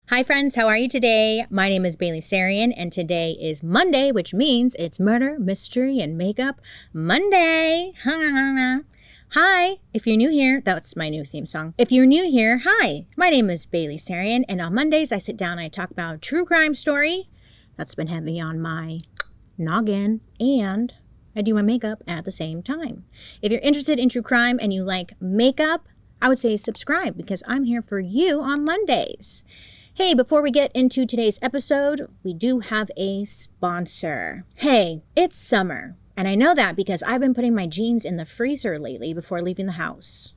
Hi friends, how are you today? My name is Bailey Sarian and today is Monday, which means it's Murder, Mystery, and Makeup Monday. Hi, if you're new here, that's my new theme song. If you're new here, hi, my name is Bailey Sarian and on Mondays I sit down and I talk about a true crime story that's been heavy on my noggin and I do my makeup at the same time. If you're interested in true crime and you like makeup, I would say subscribe because I'm here for you on Mondays. Hey, before we get into today's episode, we do have a sponsor. Hey, it's summer, and I know that because I've been putting my jeans in the freezer lately before leaving the house.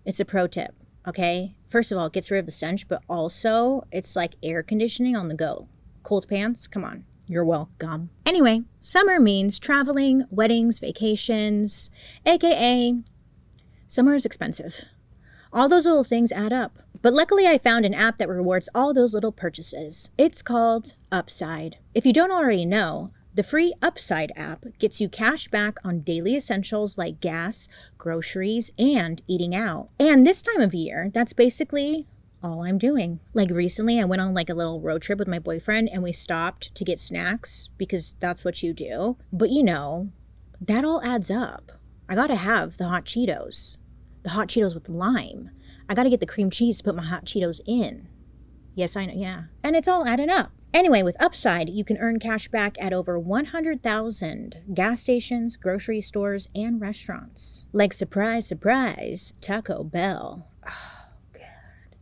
It's a pro tip, okay? First of all, it gets rid of the stench, but also it's like air conditioning on the go. Cold pants, come on, you're welcome. Anyway, summer means traveling, weddings, vacations, aka summer is expensive. All those little things add up. But luckily I found an app that rewards all those little purchases. It's called Upside. If you don't already know, the free Upside app gets you cash back on daily essentials like gas, groceries, and eating out. And this time of year, that's basically all I'm doing. Like recently I went on like a little road trip with my boyfriend and we stopped to get snacks because that's what you do. But you know, that all adds up. I gotta have the hot Cheetos. The hot Cheetos with lime. I gotta get the cream cheese to put my hot Cheetos in. Yes, I know, yeah. And it's all adding up. Anyway, with Upside, you can earn cash back at over 100,000 gas stations, grocery stores, and restaurants. Like surprise, surprise, Taco Bell. Oh, God.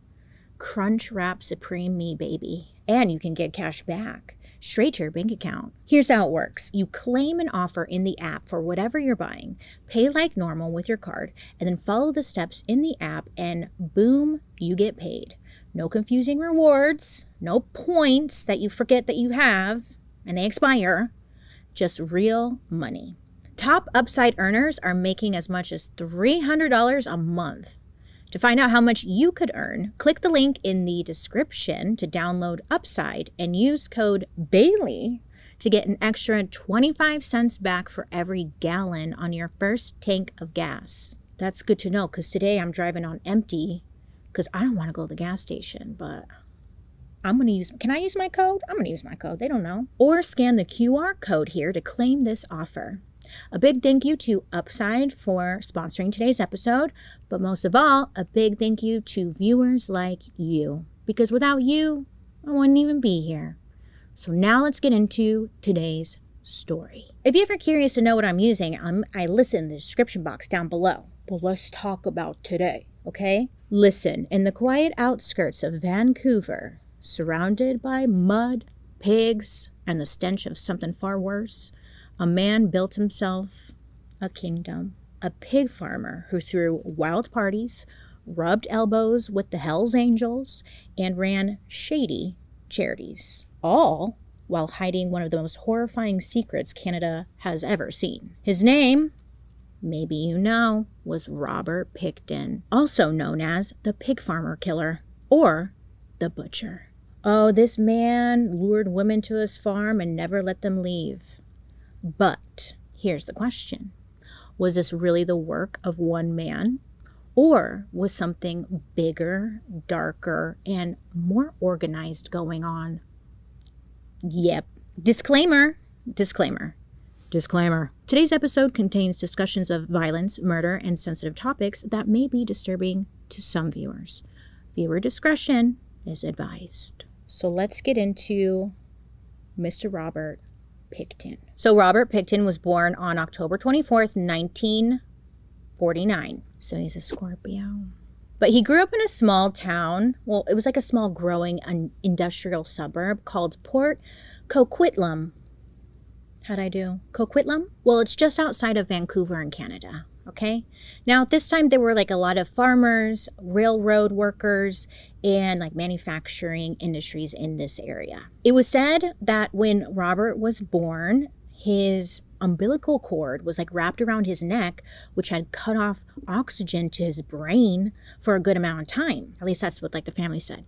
Crunch Wrap Supreme Me, baby. And you can get cash back straight to your bank account. Here's how it works. You claim an offer in the app for whatever you're buying, pay like normal with your card, and then follow the steps in the app and boom, you get paid. No confusing rewards, no points that you forget that you have and they expire, just real money. Top Upside earners are making as much as $300 a month. To find out how much you could earn, click the link in the description to download Upside and use code BAILEY to get an extra 25 cents back for every gallon on your first tank of gas. That's good to know because today I'm driving on empty because I don't want to go to the gas station, but can I use my code? I'm going to use my code. They don't know. Or scan the QR code here to claim this offer. A big thank you to Upside for sponsoring today's episode, but most of all, a big thank you to viewers like you, because without you, I wouldn't even be here. So now let's get into today's story. If you're ever curious to know what I'm using, I list in the description box down below. But let's talk about today, okay? Listen, in the quiet outskirts of Vancouver, surrounded by mud, pigs, and the stench of something far worse, a man built himself a kingdom, a pig farmer who threw wild parties, rubbed elbows with the Hells Angels, and ran shady charities, all while hiding one of the most horrifying secrets Canada has ever seen. His name, maybe you know, was Robert Pickton, also known as the Pig Farmer Killer or the Butcher. Oh, this man lured women to his farm and never let them leave. But here's the question. Was this really the work of one man? Or was something bigger, darker, and more organized going on? Yep. Disclaimer. Today's episode contains discussions of violence, murder, and sensitive topics that may be disturbing to some viewers. Viewer discretion is advised. So let's get into Mr. Robert Pickton. So Robert Pickton was born on October 24th, 1949. So he's a Scorpio. But he grew up in a small town. Well, it was like a small growing industrial suburb called Port Coquitlam. How'd I do? Coquitlam? Well, it's just outside of Vancouver in Canada. Okay. Now at this time there were like a lot of farmers, railroad workers, and like manufacturing industries in this area. It was said that when Robert was born, his umbilical cord was like wrapped around his neck, which had cut off oxygen to his brain for a good amount of time. At least that's what like the family said.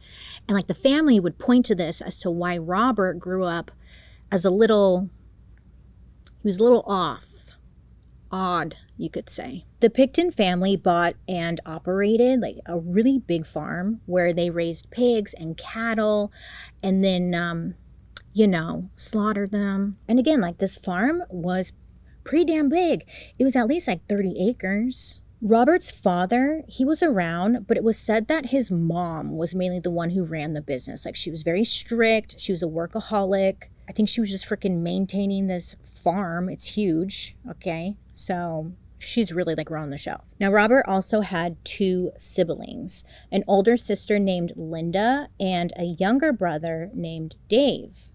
And like the family would point to this as to why Robert grew up as he was a little off odd, you could say. The Pickton family bought and operated like a really big farm where they raised pigs and cattle and then, slaughtered them. And again, like this farm was pretty damn big. It was at least like 30 acres. Robert's father, he was around, but it was said that his mom was mainly the one who ran the business. Like she was very strict. She was a workaholic. I think she was just freaking maintaining this farm. It's huge. Okay. So she's really like running the show. Now, Robert also had 2 siblings, an older sister named Linda and a younger brother named Dave.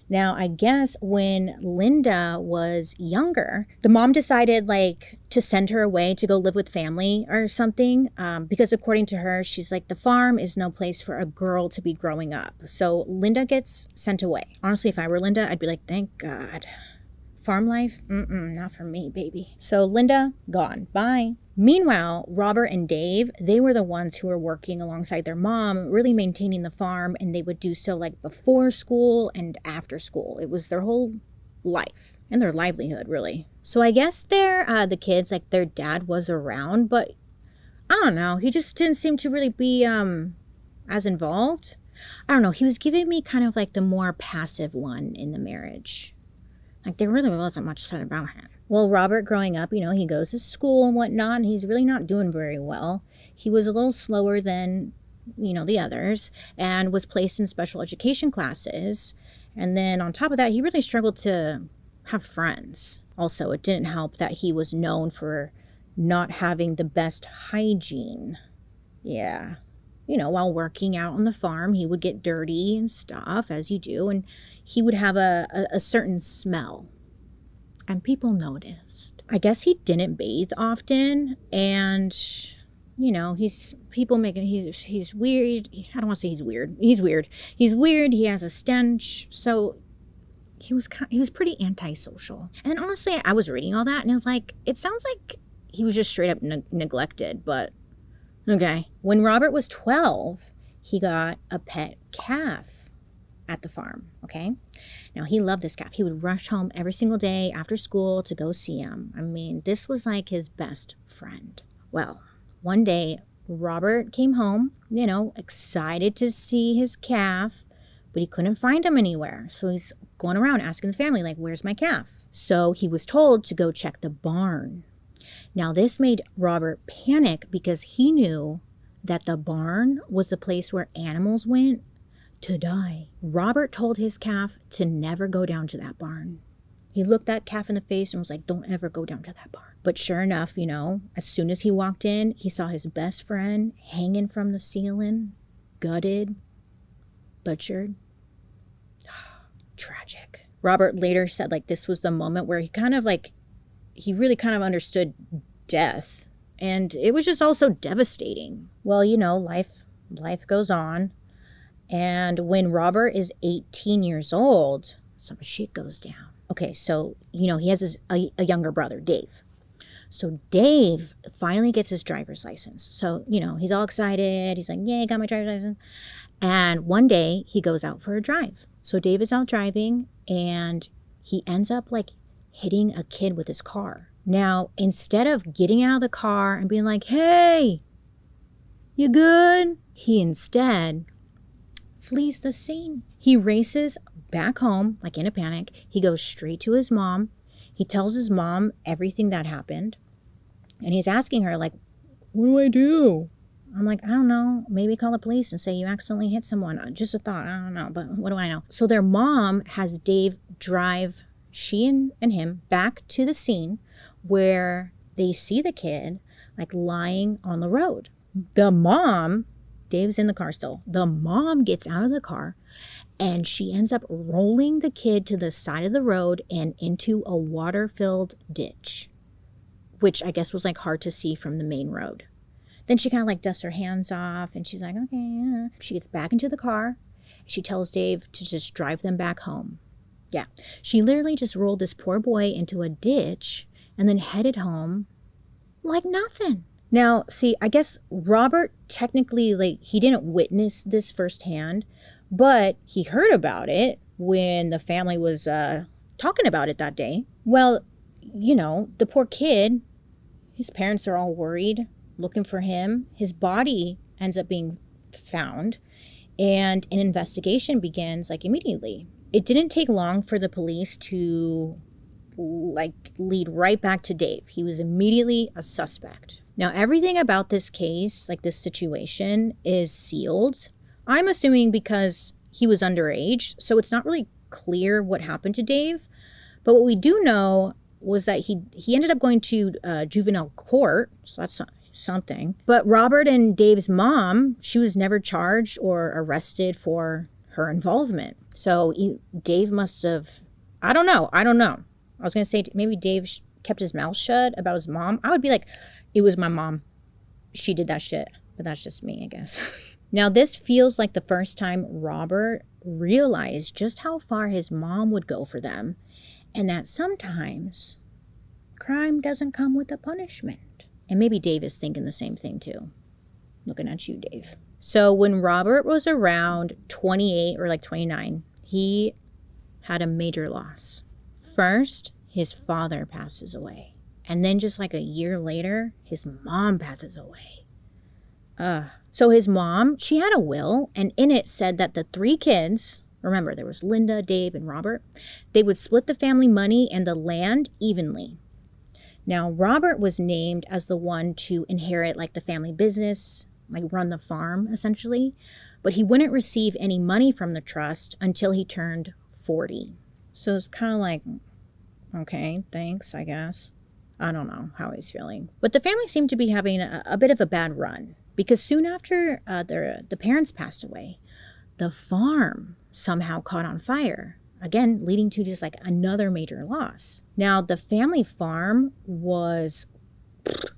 Now, I guess when Linda was younger, the mom decided like to send her away to go live with family or something because according to her, she's like, the farm is no place for a girl to be growing up. So Linda gets sent away. Honestly, if I were Linda, I'd be like, thank God. Farm life? Not for me, baby. So Linda, gone. Bye. Meanwhile, Robert and Dave, they were the ones who were working alongside their mom, really maintaining the farm, and they would do so like before school and after school. It was their whole life and their livelihood, really. So I guess the kids, like their dad was around, but I don't know. He just didn't seem to really be as involved. I don't know. He was giving me kind of like the more passive one in the marriage. Like, there really wasn't much said about him. Well, Robert, growing up, he goes to school and whatnot, and he's really not doing very well. He was a little slower than, the others, and was placed in special education classes. And then on top of that, he really struggled to have friends. Also, it didn't help that he was known for not having the best hygiene. Yeah. While working out on the farm, he would get dirty and stuff, as you do, and he would have a certain smell. And people noticed. I guess he didn't bathe often, and, he's weird. I don't want to say he's weird. He's weird. He's weird. He has a stench. So he was pretty antisocial. And honestly, I was reading all that, and I was like, it sounds like he was just straight up neglected, but okay. When Robert was 12, he got a pet calf at the farm, okay? Now, he loved this calf. He would rush home every single day after school to go see him. I mean, this was like his best friend. Well, one day, Robert came home, excited to see his calf, but he couldn't find him anywhere. So he's going around asking the family, like, where's my calf? So he was told to go check the barn. Now, this made Robert panic because he knew that the barn was the place where animals went to die. Robert told his calf to never go down to that barn. He looked that calf in the face and was like, don't ever go down to that barn. But sure enough, as soon as he walked in, he saw his best friend hanging from the ceiling, gutted, butchered. Tragic. Robert later said like this was the moment where he really kind of understood death, and it was just also devastating. Well, life goes on, and when Robert is 18 years old, some shit goes down. Okay, so he has a younger brother, Dave. So Dave finally gets his driver's license. So he's all excited. He's like, "Yay, got my driver's license!" And one day he goes out for a drive. So Dave is out driving, and he ends up like hitting a kid with his car. Now, instead of getting out of the car and being like, "Hey, you good?" he instead flees the scene. He races back home, like in a panic. He goes straight to his mom. He tells his mom everything that happened. And he's asking her, like, what do I do? I'm like, I don't know. Maybe call the police and say you accidentally hit someone. Just a thought. I don't know. But what do I know? So their mom has Dave drive she and him back to the scene where they see the kid like lying on the road. The mom, Dave's in the car still. The mom gets out of the car and she ends up rolling the kid to the side of the road and into a water-filled ditch, which I guess was like hard to see from the main road. Then she kind of like dusts her hands off and she's like, okay. Yeah. She gets back into the car. She tells Dave to just drive them back home. Yeah. She literally just rolled this poor boy into a ditch and then headed home like nothing. Now, see, I guess Robert technically, like, he didn't witness this firsthand, but he heard about it when the family was talking about it that day. Well, the poor kid, his parents are all worried, looking for him. His body ends up being found, and an investigation begins like immediately. It didn't take long for the police to lead right back to Dave. He was immediately a suspect. Now, everything about this case, like this situation, is sealed. I'm assuming because he was underage, so it's not really clear what happened to Dave. But what we do know was that he ended up going to juvenile court, so that's something. But Robert and Dave's mom, she was never charged or arrested for her involvement. So Dave must have, I don't know. I was going to say maybe Dave kept his mouth shut about his mom. I would be like, it was my mom. She did that shit. But that's just me, I guess. Now, this feels like the first time Robert realized just how far his mom would go for them, and that sometimes crime doesn't come with a punishment. And maybe Dave is thinking the same thing too. Looking at you, Dave. So when Robert was around 28 or 29, he had a major loss. First, his father passes away. And then just a year later, his mom passes away. So his mom, she had a will, and in it said that the 3 kids, remember there was Linda, Dave, and Robert, they would split the family money and the land evenly. Now, Robert was named as the one to inherit the family business, run the farm essentially, but he wouldn't receive any money from the trust until he turned 40. So it's kind of okay, thanks, I guess. I don't know how he's feeling. But the family seemed to be having a bit of a bad run, because soon after the parents passed away, the farm somehow caught on fire, again leading to just another major loss. Now, the family farm was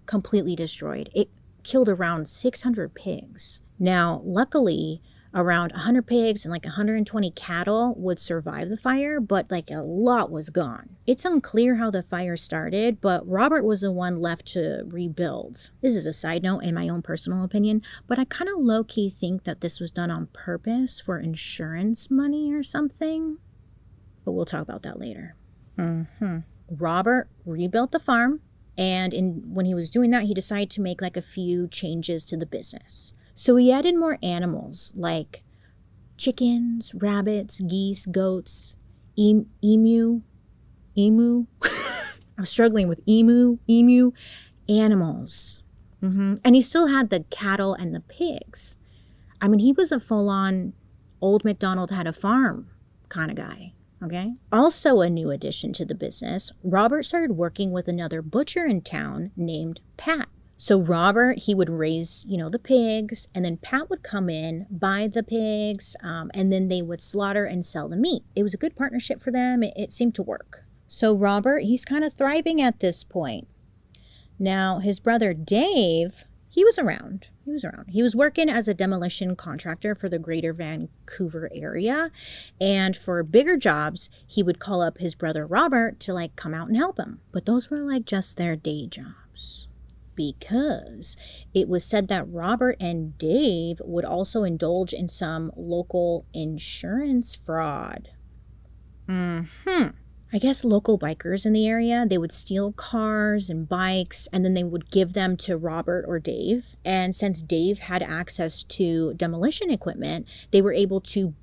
completely destroyed. It killed around 600 pigs. Now, luckily, around 100 pigs and 120 cattle would survive the fire, but a lot was gone. It's unclear how the fire started, but Robert was the one left to rebuild. This is a side note in my own personal opinion, but I kind of low-key think that this was done on purpose for insurance money or something. But we'll talk about that later. Robert rebuilt the farm, and when he was doing that, he decided to make a few changes to the business. So he added more animals like chickens, rabbits, geese, goats, emu. I was struggling with emu animals. And he still had the cattle and the pigs. I mean, he was a full-on old MacDonald had a farm kind of guy. Okay. Also a new addition to the business, Robert started working with another butcher in town named Pat. So Robert, he would raise, the pigs, and then Pat would come in, buy the pigs, and then they would slaughter and sell the meat. It was a good partnership for them. It seemed to work. So Robert, he's kind of thriving at this point. Now, his brother Dave, he was around. He was working as a demolition contractor for the greater Vancouver area. And for bigger jobs, he would call up his brother Robert to come out and help him. But those were just their day jobs. Because it was said that Robert and Dave would also indulge in some local insurance fraud. I guess local bikers in the area, they would steal cars and bikes, and then they would give them to Robert or Dave. And since Dave had access to demolition equipment, they were able to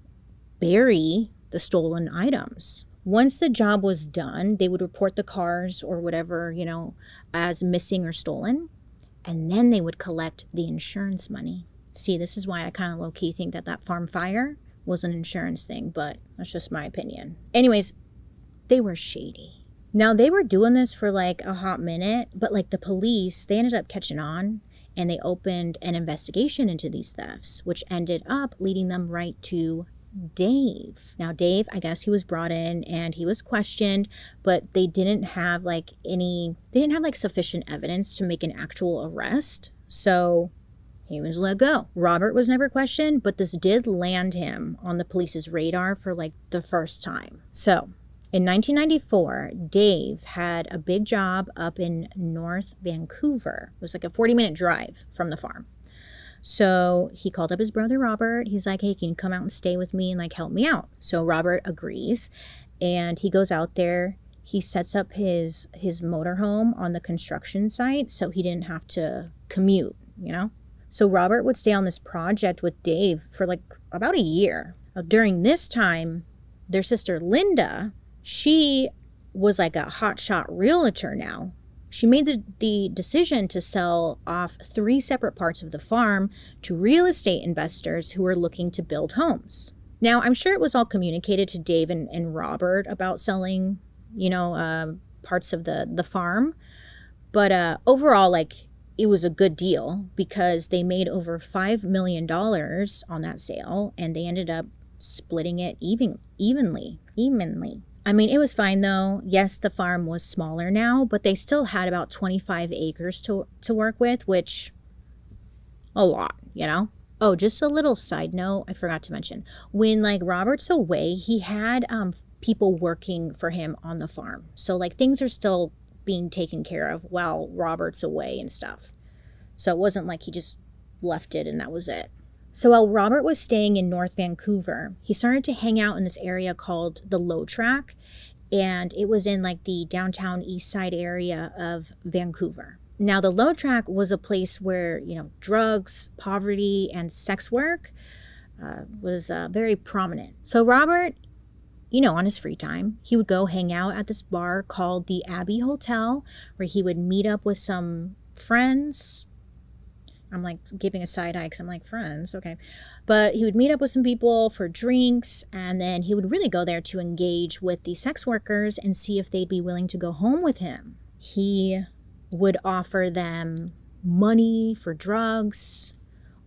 bury the stolen items. Once the job was done, they would report the cars or whatever, as missing or stolen. And then they would collect the insurance money. See, this is why I kind of low-key think that farm fire was an insurance thing, but that's just my opinion. Anyways, they were shady. Now, they were doing this for a hot minute, but the police, they ended up catching on, and they opened an investigation into these thefts, which ended up leading them right to Dave. Now, Dave, I guess he was brought in and he was questioned, but they didn't have sufficient evidence to make an actual arrest. So he was let go. Robert was never questioned, but this did land him on the police's radar for the first time. So in 1994, Dave had a big job up in North Vancouver. It was a 40-minute drive from the farm. So he called up his brother Robert. He's like, hey, can you come out and stay with me and help me out? So Robert agrees, and he goes out there, he sets up his motorhome on the construction site so he didn't have to commute, you know? So Robert would stay on this project with Dave for like about a year. During this time, their sister Linda, she was like a hotshot realtor now. She made the decision to sell off 3 separate parts of the farm to real estate investors who were looking to build homes. Now, I'm sure it was all communicated to Dave and Robert about selling, parts of the farm. But overall, like, it was a good deal because they made over $5 million on that sale, and they ended up splitting it evenly. I mean, it was fine though. Yes, the farm was smaller now, but they still had about 25 acres to work with, which, a lot, you know? Oh, just a little side note, I forgot to mention. When like Robert's away, he had people working for him on the farm. So like things are still being taken care of while Robert's away and stuff. So it wasn't like he just left it and that was it. So while Robert was staying in North Vancouver, he started to hang out in this area called the Low Track, and it was in like the downtown east side area of Vancouver. Now, the Low Track was a place where, drugs, poverty, and sex work was very prominent. So Robert, on his free time, he would go hang out at this bar called the Abbey Hotel, where he would meet up with some friends. I'm like giving a side eye because I'm like, friends, okay. But he would meet up with some people for drinks, and then he would really go there to engage with the sex workers and see if they'd be willing to go home with him. He would offer them money for drugs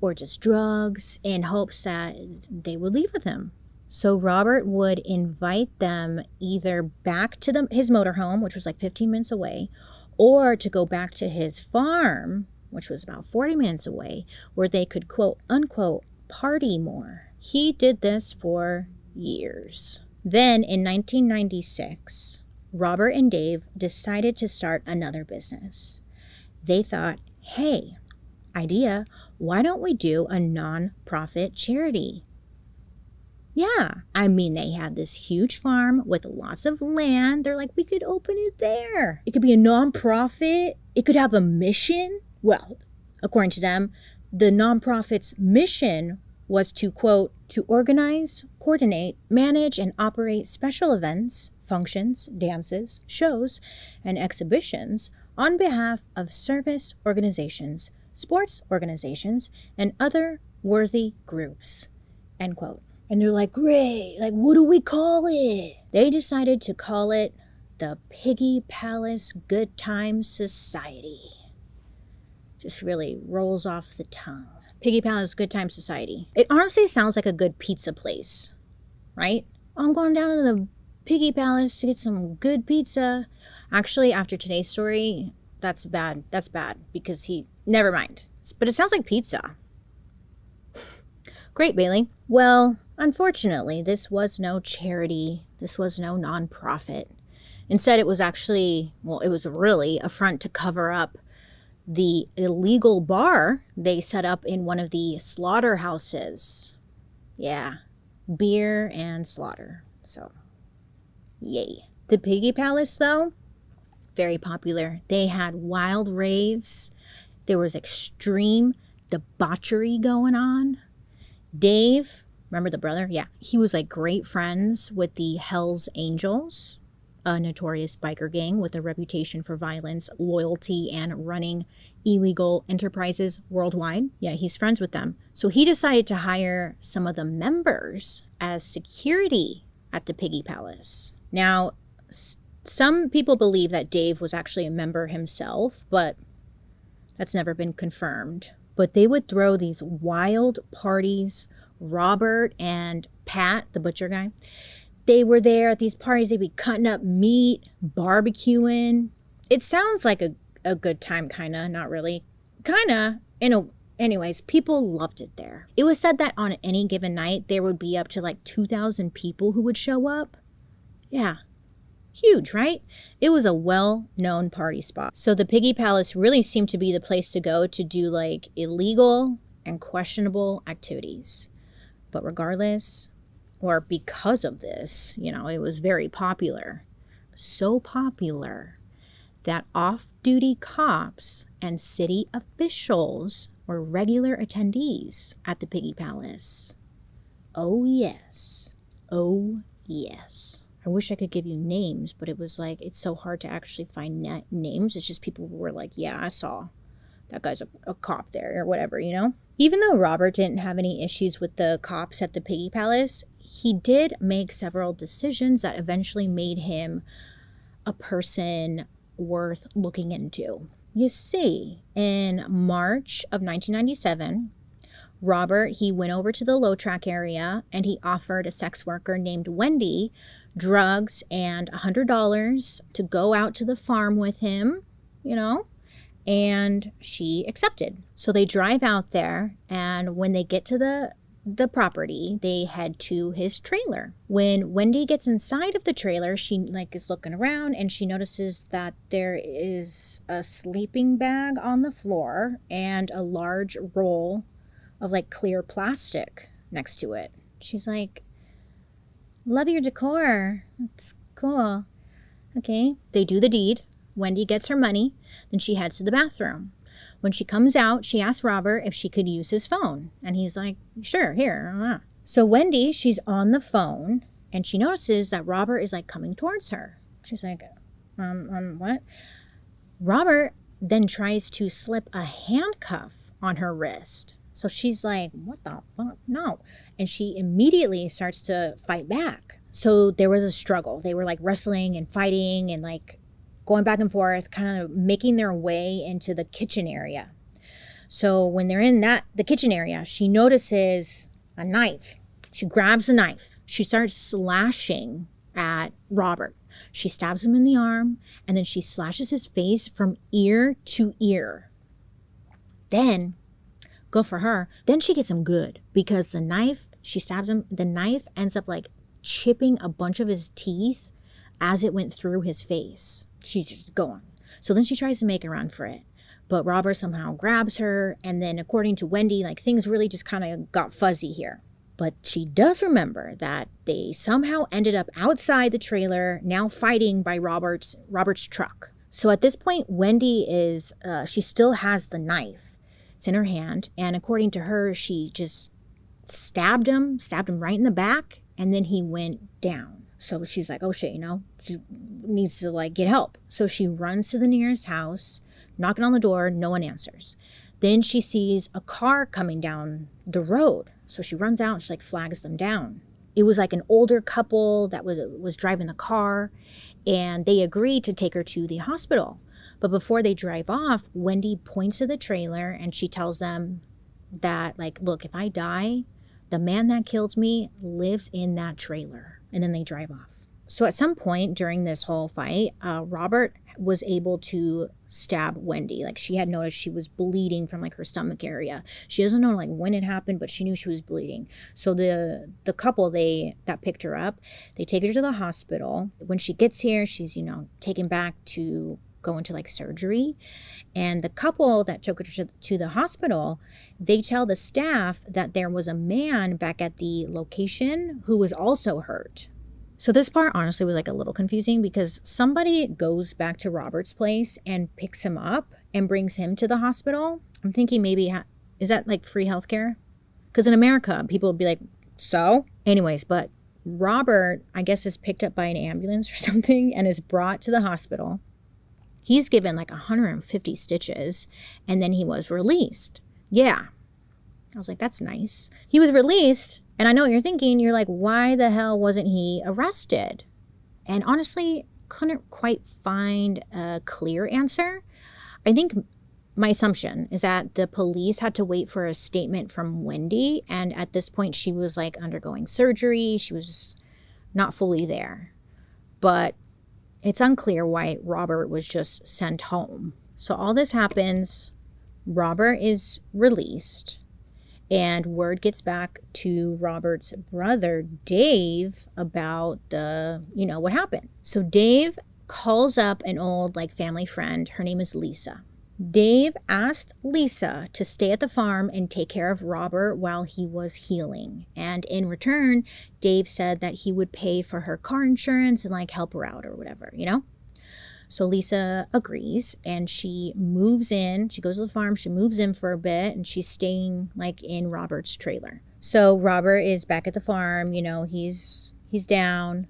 or just drugs in hopes that they would leave with him. So Robert would invite them either back to his motorhome, which was like 15 minutes away, or to go back to his farm, which was about 40 minutes away, where they could, quote unquote, party more. He did this for years. Then in 1996, Robert and Dave decided to start another business. They thought, hey, idea, why don't we do a non-profit charity? Yeah, I mean, they had this huge farm with lots of land. They're like, we could open it there. It could be a non-profit. It could have a mission. Well, according to them, the nonprofit's mission was to, quote, to organize, coordinate, manage, and operate special events, functions, dances, shows, and exhibitions on behalf of service organizations, sports organizations, and other worthy groups, end quote. And they're like, great, like, what do we call it? They decided to call it the Piggy Palace Good Times Society. Just really rolls off the tongue. Piggy Palace Good Time Society. It honestly sounds like a good pizza place, right? Oh, I'm going down to the Piggy Palace to get some good pizza. Actually, after today's story, that's bad. That's bad because never mind. But it sounds like pizza. Great, Bailey. Well, unfortunately, this was no charity. This was no nonprofit. Instead, it was really a front to cover up the illegal bar they set up in one of the slaughterhouses. Yeah, beer and slaughter. So, yay. The Piggy Palace, though, very popular. They had wild raves. There was extreme debauchery going on. Dave, remember the brother? Yeah, he was like great friends with the Hells Angels, a notorious biker gang with a reputation for violence, loyalty, and running illegal enterprises worldwide. Yeah, he's friends with them. So he decided to hire some of the members as security at the Piggy Palace. Now, some people believe that Dave was actually a member himself, but that's never been confirmed. But they would throw these wild parties. Robert and Pat, the butcher guy, they were there at these parties. They'd be cutting up meat, barbecuing. It sounds like a good time, kind of, not really. Kind of, anyways, people loved it there. It was said that on any given night, there would be up to like 2,000 people who would show up. Yeah, huge, right? It was a well-known party spot. So the Piggy Palace really seemed to be the place to go to do like illegal and questionable activities. But regardless, or because of this, it was very popular. so popular that off-duty cops and city officials were regular attendees at the Piggy Palace. Oh yes. Oh yes. I wish I could give you names, but it was like, it's so hard to actually find names. It's just people who were like, yeah, I saw that guy's a cop there or whatever, you know? Even though Robert didn't have any issues with the cops at the Piggy Palace, he did make several decisions that eventually made him a person worth looking into. You see, in March of 1997, Robert, he went over to the low track area and he offered a sex worker named Wendy drugs and $100 to go out to the farm with him, you know, and she accepted. So they drive out there, and when they get to the property, they head to his trailer. When Wendy gets inside of the trailer, she like is looking around and she notices that there is a sleeping bag on the floor and a large roll of like clear plastic next to it. She's like, love your decor. It's cool. Okay. They do the deed. Wendy gets her money. Then she heads to the bathroom. When she comes out, she asks Robert if she could use his phone. And he's like, sure, here. So Wendy, she's on the phone and she notices that Robert is like coming towards her. She's like, what? Robert then tries to slip a handcuff on her wrist. So she's like, what the fuck? No. And she immediately starts to fight back. So there was a struggle. They were like wrestling and fighting and like going back and forth, kind of making their way into the kitchen area. So when they're in the kitchen area, she notices a knife. She grabs the knife. She starts slashing at Robert. She stabs him in the arm, and then she slashes his face from ear to ear. Then, good for her, then she gets him good, because the knife, she stabs him, the knife ends up like chipping a bunch of his teeth as it went through his face. She's just going. So then she tries to make a run for it. But Robert somehow grabs her. And then according to Wendy, like things really just kind of got fuzzy here. But she does remember that they somehow ended up outside the trailer, now fighting by Robert's truck. So at this point, Wendy is, she still has the knife. It's in her hand. And according to her, she just stabbed him right in the back. And then he went down. So she's like, oh shit, you know, she needs to like get help. So she runs to the nearest house, knocking on the door, no one answers. Then she sees a car coming down the road. So she runs out and she like flags them down. It was like an older couple that was driving the car, and they agreed to take her to the hospital. But before they drive off, Wendy points to the trailer and she tells them that like, look, if I die, the man that killed me lives in that trailer. And then they drive off. So at some point during this whole fight, Robert was able to stab Wendy. Like she had noticed she was bleeding from like her stomach area. She doesn't know like when it happened, but she knew she was bleeding. So the couple that picked her up, they take her to the hospital. When she gets here, she's, you know, taken back to go into like surgery. And the couple that took her to the hospital, they tell the staff that there was a man back at the location who was also hurt. So this part honestly was like a little confusing, because somebody goes back to Robert's place and picks him up and brings him to the hospital. I'm thinking maybe, is that like free healthcare? Because in America, people would be like, so? Anyways, but Robert, I guess, is picked up by an ambulance or something and is brought to the hospital. He's given like 150 stitches, and then he was released. Yeah. I was like, that's nice. He was released, and I know what you're thinking. You're like, why the hell wasn't he arrested? And honestly, couldn't quite find a clear answer. I think my assumption is that the police had to wait for a statement from Wendy, and at this point she was like undergoing surgery. She was not fully there. But it's unclear why Robert was just sent home. So all this happens, Robert is released, and word gets back to Robert's brother, Dave, about what happened. So Dave calls up an old like family friend. Her name is Lisa. Dave asked Lisa to stay at the farm and take care of Robert while he was healing. And in return, Dave said that he would pay for her car insurance and like help her out or whatever, you know? So Lisa agrees and she moves in. She goes to the farm, she moves in for a bit, and she's staying like in Robert's trailer. So Robert is back at the farm, you know, he's down,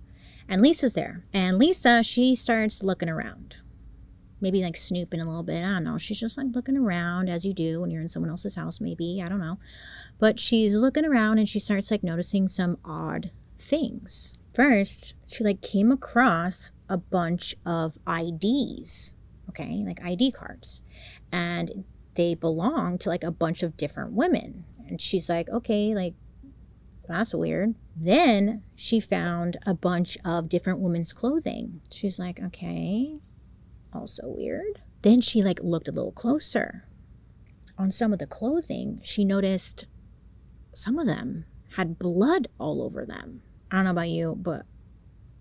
and Lisa's there. And Lisa, she starts looking around. Maybe like snooping a little bit. I don't know. She's just like looking around as you do when you're in someone else's house, maybe. I don't know. But she's looking around and she starts like noticing some odd things. First, she like came across a bunch of IDs, okay, like ID cards. And they belong to like a bunch of different women. And she's like, okay, like, that's weird. Then she found a bunch of different women's clothing. She's like, okay, also weird. Then she like looked a little closer. On some of the clothing, she noticed some of them had blood all over them. I don't know about you, but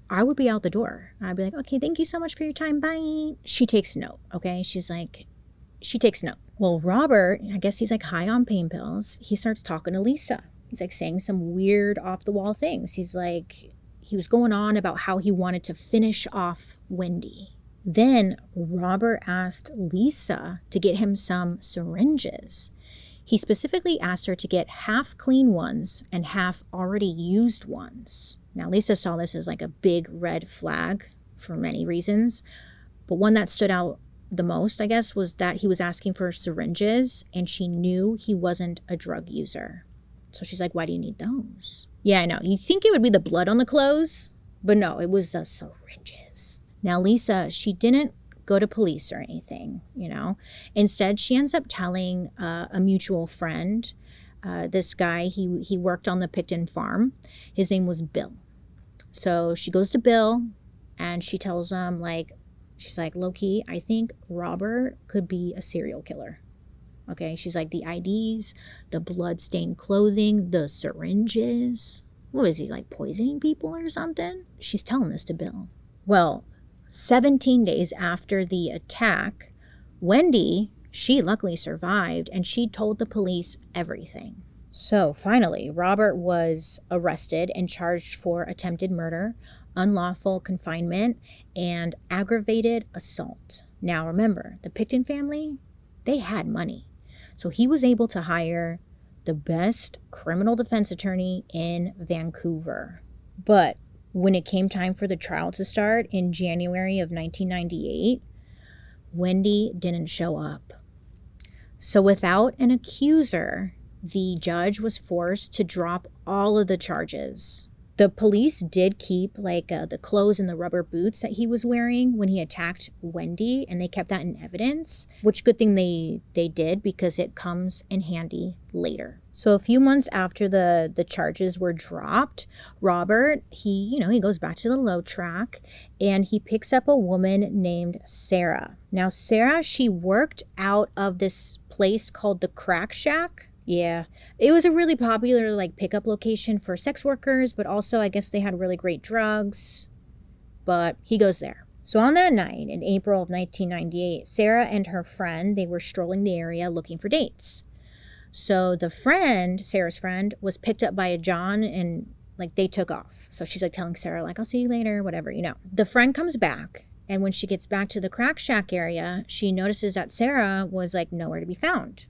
I would be out the door. I'd be like, okay, thank you so much for your time. Bye. She takes note, okay? She takes note. Well, Robert, I guess he's like high on pain pills. He starts talking to Lisa. He's like saying some weird off the wall things. He was going on about how he wanted to finish off Wendy. Then Robert asked Lisa to get him some syringes. He specifically asked her to get half clean ones and half already used ones. Now, Lisa saw this as like a big red flag for many reasons, but one that stood out the most, I guess, was that he was asking for syringes and she knew he wasn't a drug user. So she's like, why do you need those? Yeah, I know. You think it would be the blood on the clothes, but no, it was the syringes. Now, Lisa, she didn't go to police or anything, you know. Instead, she ends up telling a mutual friend, this guy, he worked on the Pickton farm. His name was Bill. So she goes to Bill and she tells him, like, she's like, low-key, I think Robert could be a serial killer. Okay, she's like, the IDs, the blood-stained clothing, the syringes. What is he, like poisoning people or something? She's telling this to Bill. Well, 17 days after the attack, Wendy, she luckily survived and she told the police everything. So finally, Robert was arrested and charged for attempted murder, unlawful confinement, and aggravated assault. Now remember, the Pickton family, they had money. So he was able to hire the best criminal defense attorney in Vancouver. But when it came time for the trial to start in January of 1998, Wendy didn't show up. So without an accuser, the judge was forced to drop all of the charges. The police did keep the clothes and the rubber boots that he was wearing when he attacked Wendy, and they kept that in evidence, which good thing they did because it comes in handy later. So a few months after the charges were dropped, Robert, he goes back to the low track and he picks up a woman named Sarah. Now, Sarah, she worked out of this place called the Crack Shack. Yeah, it was a really popular pickup location for sex workers, but also I guess they had really great drugs. But he goes there. So on that night in April of 1998, Sarah and her friend, they were strolling the area looking for dates. So the friend, Sarah's friend, was picked up by a John and they took off. So she's telling Sarah I'll see you later, whatever, The friend comes back, and when she gets back to the Crack Shack area, she notices that Sarah was nowhere to be found.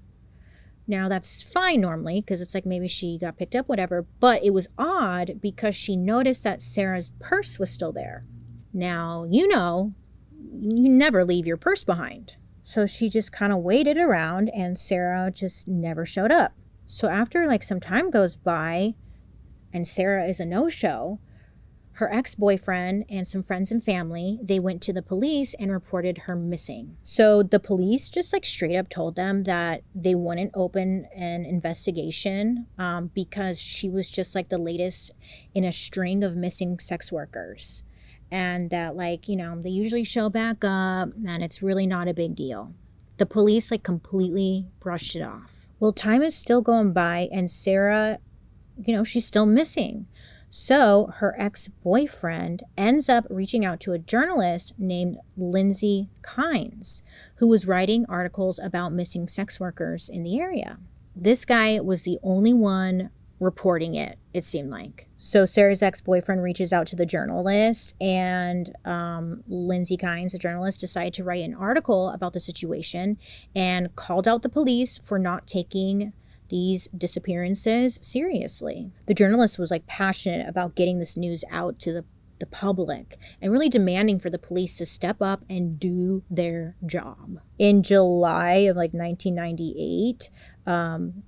Now, that's fine normally because it's maybe she got picked up, whatever. But it was odd because she noticed that Sarah's purse was still there. Now, you never leave your purse behind. So she just kind of waited around and Sarah just never showed up. So after some time goes by and Sarah is a no-show, her ex-boyfriend and some friends and family, they went to the police and reported her missing. So the police just straight up told them that they wouldn't open an investigation because she was just the latest in a string of missing sex workers. And that they usually show back up and it's really not a big deal. The police completely brushed it off. Well, time is still going by and Sarah, she's still missing. So her ex-boyfriend ends up reaching out to a journalist named Lindsay Kynes, who was writing articles about missing sex workers in the area. This guy was the only one reporting it, it seemed like. So Sarah's ex-boyfriend reaches out to the journalist, and Lindsay Kynes, the journalist, decided to write an article about the situation and called out the police for not taking these disappearances seriously. The journalist was like passionate about getting this news out to the public and really demanding for the police to step up and do their job. In July of like 1998,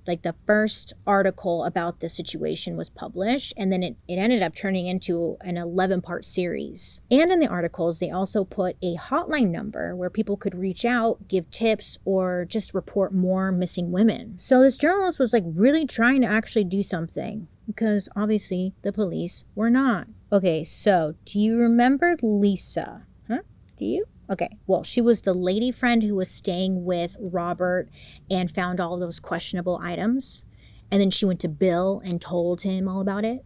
like the first article about the situation was published, and then it ended up turning into an 11-part series. And in the articles, they also put a hotline number where people could reach out, give tips, or just report more missing women. So this journalist was like really trying to actually do something, because obviously the police were not. Okay, so do you remember Lisa? Huh? Do you? Okay, well, she was the lady friend who was staying with Robert and found all those questionable items. And then she went to Bill and told him all about it.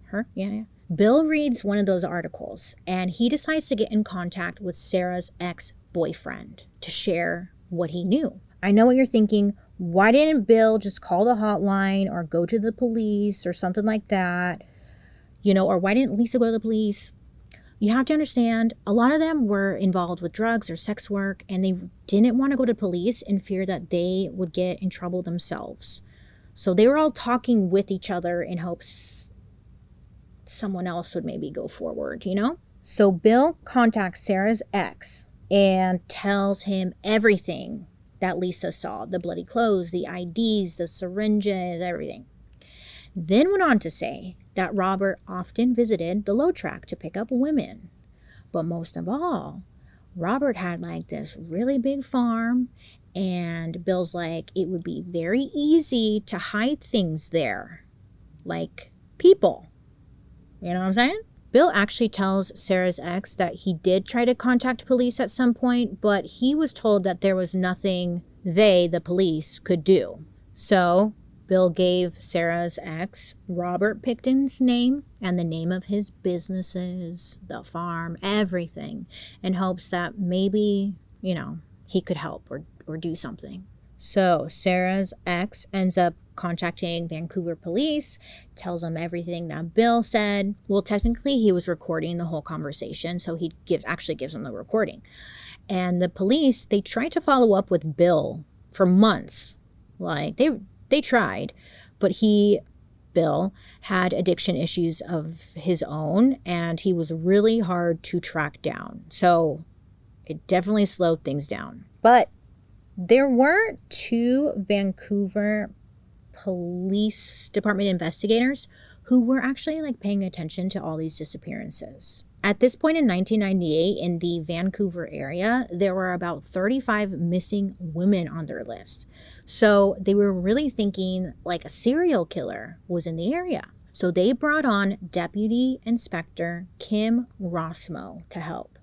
Her? Yeah. Bill reads one of those articles, and he decides to get in contact with Sarah's ex-boyfriend to share what he knew. I know what you're thinking. Why didn't Bill just call the hotline or go to the police or something like that? Or why didn't Lisa go to the police? You have to understand, a lot of them were involved with drugs or sex work, and they didn't want to go to police in fear that they would get in trouble themselves. So they were all talking with each other in hopes someone else would maybe go forward, So Bill contacts Sarah's ex and tells him everything that Lisa saw: the bloody clothes, the IDs, the syringes, everything. Then went on to say that Robert often visited the load track to pick up women. But most of all, Robert had like this really big farm, and Bill's like, it would be very easy to hide things there, like people. You know what I'm saying? Bill actually tells Sarah's ex that he did try to contact police at some point, but he was told that there was nothing the police, could do. So Bill gave Sarah's ex Robert Pickton's name and the name of his businesses, the farm, everything, in hopes that maybe, he could help or do something. So Sarah's ex ends up contacting Vancouver police, tells them everything that Bill said. Well, technically he was recording the whole conversation, so he actually gives them the recording. And the police, they tried to follow up with Bill for months. Like they tried, but Bill had addiction issues of his own, and he was really hard to track down. So it definitely slowed things down. But there were 2 Vancouver Police Department investigators who were actually like paying attention to all these disappearances. At this point in 1998, in the Vancouver area, there were about 35 missing women on their list. So they were really thinking like a serial killer was in the area. So they brought on Deputy Inspector Kim Rossmo to help,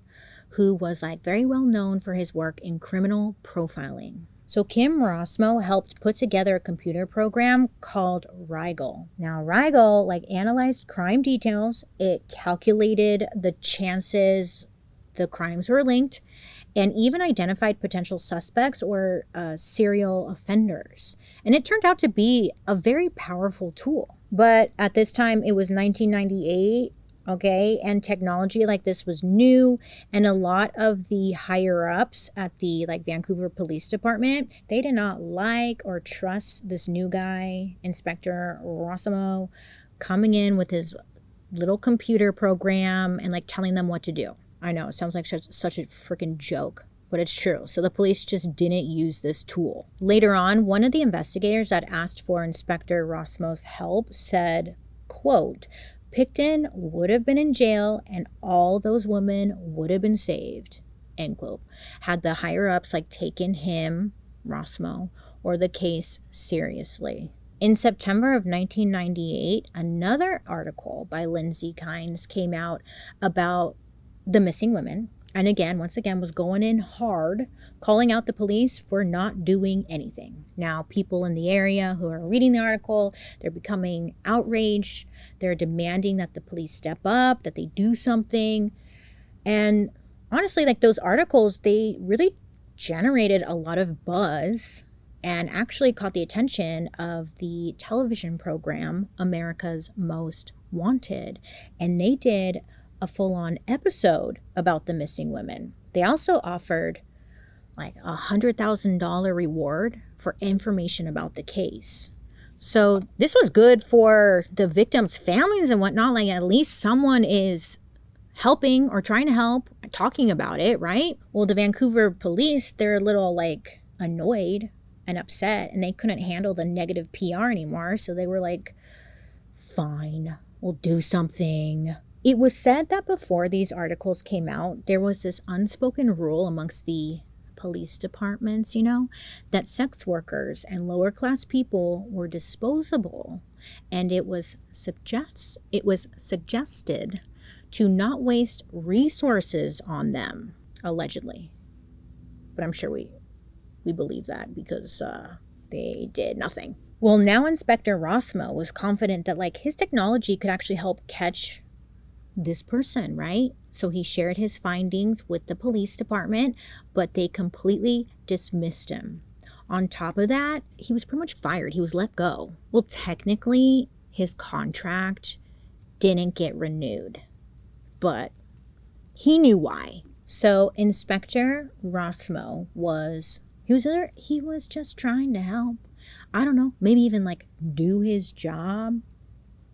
who was like very well known for his work in criminal profiling. So Kim Rossmo helped put together a computer program called Rigel. Now Rigel like analyzed crime details, it calculated the chances the crimes were linked, and even identified potential suspects or serial offenders. And it turned out to be a very powerful tool. But at this time, it was 1998, okay, and technology like this was new, and a lot of the higher ups at the Vancouver Police Department, they did not like or trust this new guy, Inspector Rossmo, coming in with his little computer program and telling them what to do. I know, it sounds like such a freaking joke, but it's true. So the police just didn't use this tool. Later on, one of the investigators that asked for Inspector Rossmo's help said, quote, Pickton would have been in jail and all those women would have been saved, end quote, had the higher-ups taken him, Rossmo, or the case seriously. In September of 1998, another article by Lindsay Kynes came out about the missing women, And again, once again, was going in hard, calling out the police for not doing anything. Now, people in the area who are reading the article, they're becoming outraged. They're demanding that the police step up, that they do something. And honestly, like those articles, they really generated a lot of buzz and actually caught the attention of the television program America's Most Wanted. And they did a full-on episode about the missing women. They also offered like $100,000 reward for information about the case. So this was good for the victims' families and whatnot. Like at least someone is helping or trying to help, talking about it, right? Well, the Vancouver police, they're a little like annoyed and upset, and they couldn't handle the negative PR anymore. So they were like, fine, we'll do something. It was said that before these articles came out, there was this unspoken rule amongst the police departments, that sex workers and lower class people were disposable. And it was suggested to not waste resources on them, allegedly. But I'm sure we believe that because they did nothing. Well, now Inspector Rossmo was confident that like his technology could actually help catch this person, right? So he shared his findings with the police department, but they completely dismissed him. On top of that, he was pretty much fired. He was let go. Well, technically, his contract didn't get renewed, but he knew why. So Inspector Rossmo was just trying to help. I don't know, maybe even like do his job,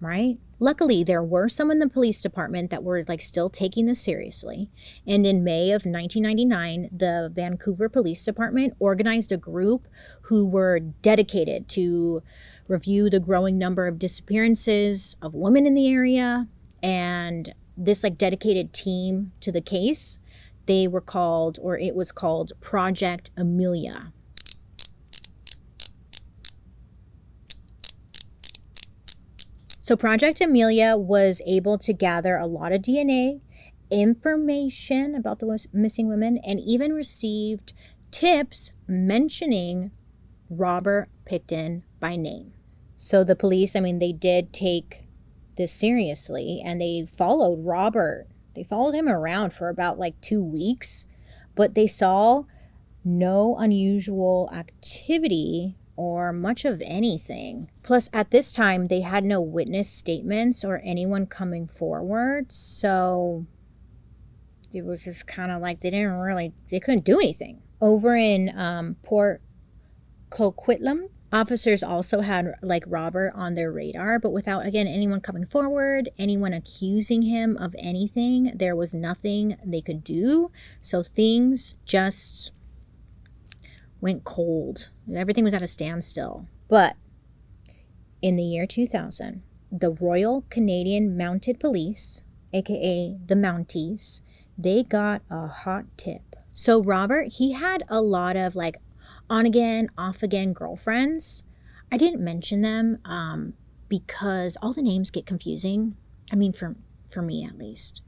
right? Luckily, there were some in the police department that were like still taking this seriously. And in May of 1999, the Vancouver Police Department organized a group who were dedicated to review the growing number of disappearances of women in the area. And this like dedicated team to the case, it was called Project Amelia. So Project Amelia was able to gather a lot of DNA, information about the missing women, and even received tips mentioning Robert Pickton by name. So the police, they did take this seriously, and they followed Robert. They followed him around for about like 2 weeks, but they saw no unusual activity or much of anything. Plus, at this time, they had no witness statements or anyone coming forward. So it was just kind of like they couldn't do anything. Over in Port Coquitlam, officers also had like Robert on their radar, but without, again, anyone coming forward, anyone accusing him of anything, there was nothing they could do. So things just went cold. Everything was at a standstill. But in the year 2000, the Royal Canadian Mounted Police, aka the Mounties, they got a hot tip. So Robert, he had a lot of like on again, off again girlfriends. I didn't mention them because all the names get confusing. For me at least.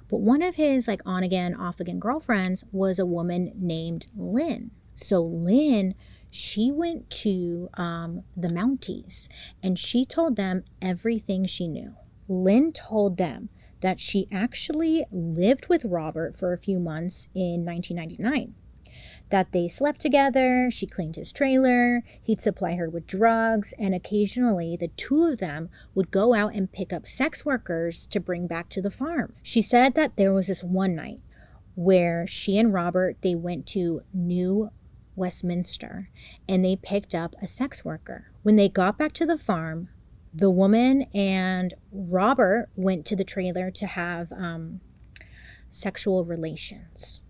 But one of his like on again, off again girlfriends was a woman named Lynn. So Lynn, she went to the Mounties and she told them everything she knew. Lynn told them that she actually lived with Robert for a few months in 1999. That they slept together, she cleaned his trailer, he'd supply her with drugs, and occasionally the two of them would go out and pick up sex workers to bring back to the farm. She said that there was this one night where she and Robert, they went to New Westminster and they picked up a sex worker. When they got back to the farm, the woman and Robert went to the trailer to have sexual relations.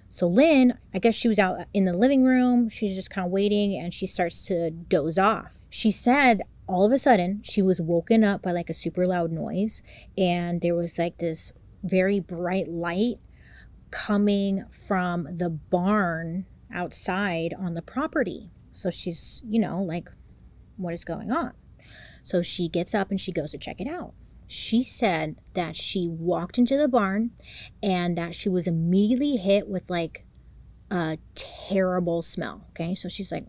So Lynn, I guess she was out in the living room. She's just kind of waiting and she starts to doze off. She said all of a sudden she was woken up by like a super loud noise, and there was like this very bright light coming from the barn outside on the property. So she's, like, what is going on? So she gets up and she goes to check it out. She said that she walked into the barn and that she was immediately hit with like a terrible smell. Okay, so she's like,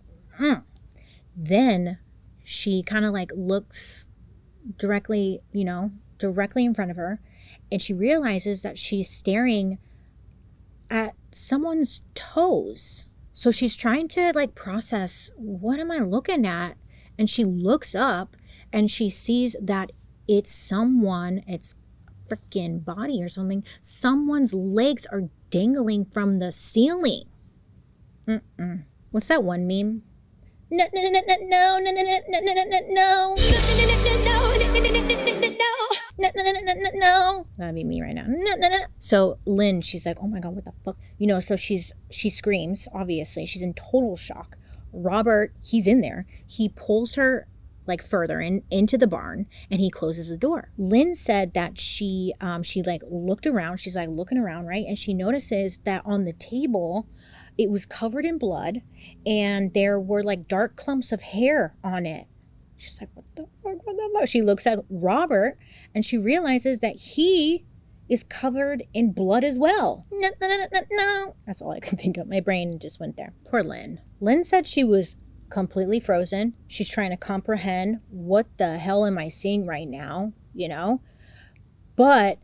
Then she kind of like looks directly, directly in front of her, and she realizes that she's staring at someone's toes. So she's trying to like process, what am I looking at? And she looks up and she sees that it's freaking body or something. Someone's legs are dangling from the ceiling. What's that one meme? No, no, no, no, no, no, no, no, no, no, no, no, no. That'd be me right now. No. So Lynn, she's like, oh my God, what the fuck? So she screams, obviously. She's in total shock. Robert, he's in there. He pulls her like further into the barn and he closes the door. Lynn said that she like looked around. She's like looking around, right? And she notices that on the table, it was covered in blood and there were like dark clumps of hair on it. She's like, what the fuck? She looks at Robert and she realizes that he is covered in blood as well. No. That's all I could think of. My brain just went there. Poor Lynn. Lynn said she was completely frozen. She's trying to comprehend, what the hell am I seeing right now? But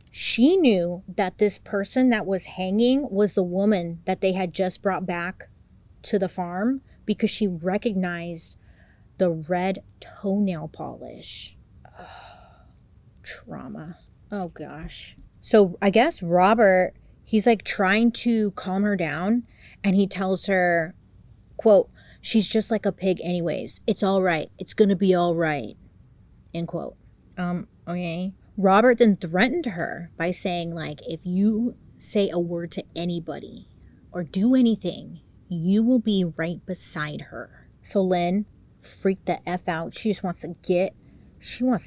she knew that this person that was hanging was the woman that they had just brought back to the farm because she recognized the red toenail polish. Trauma. Oh gosh. So I guess Robert, he's like trying to calm her down and he tells her, quote, she's just like a pig anyways. It's all right. It's going to be all right. End quote. Okay. Robert then threatened her by saying, like, if you say a word to anybody or do anything, you will be right beside her. So Lynn freaked the F out. She wants to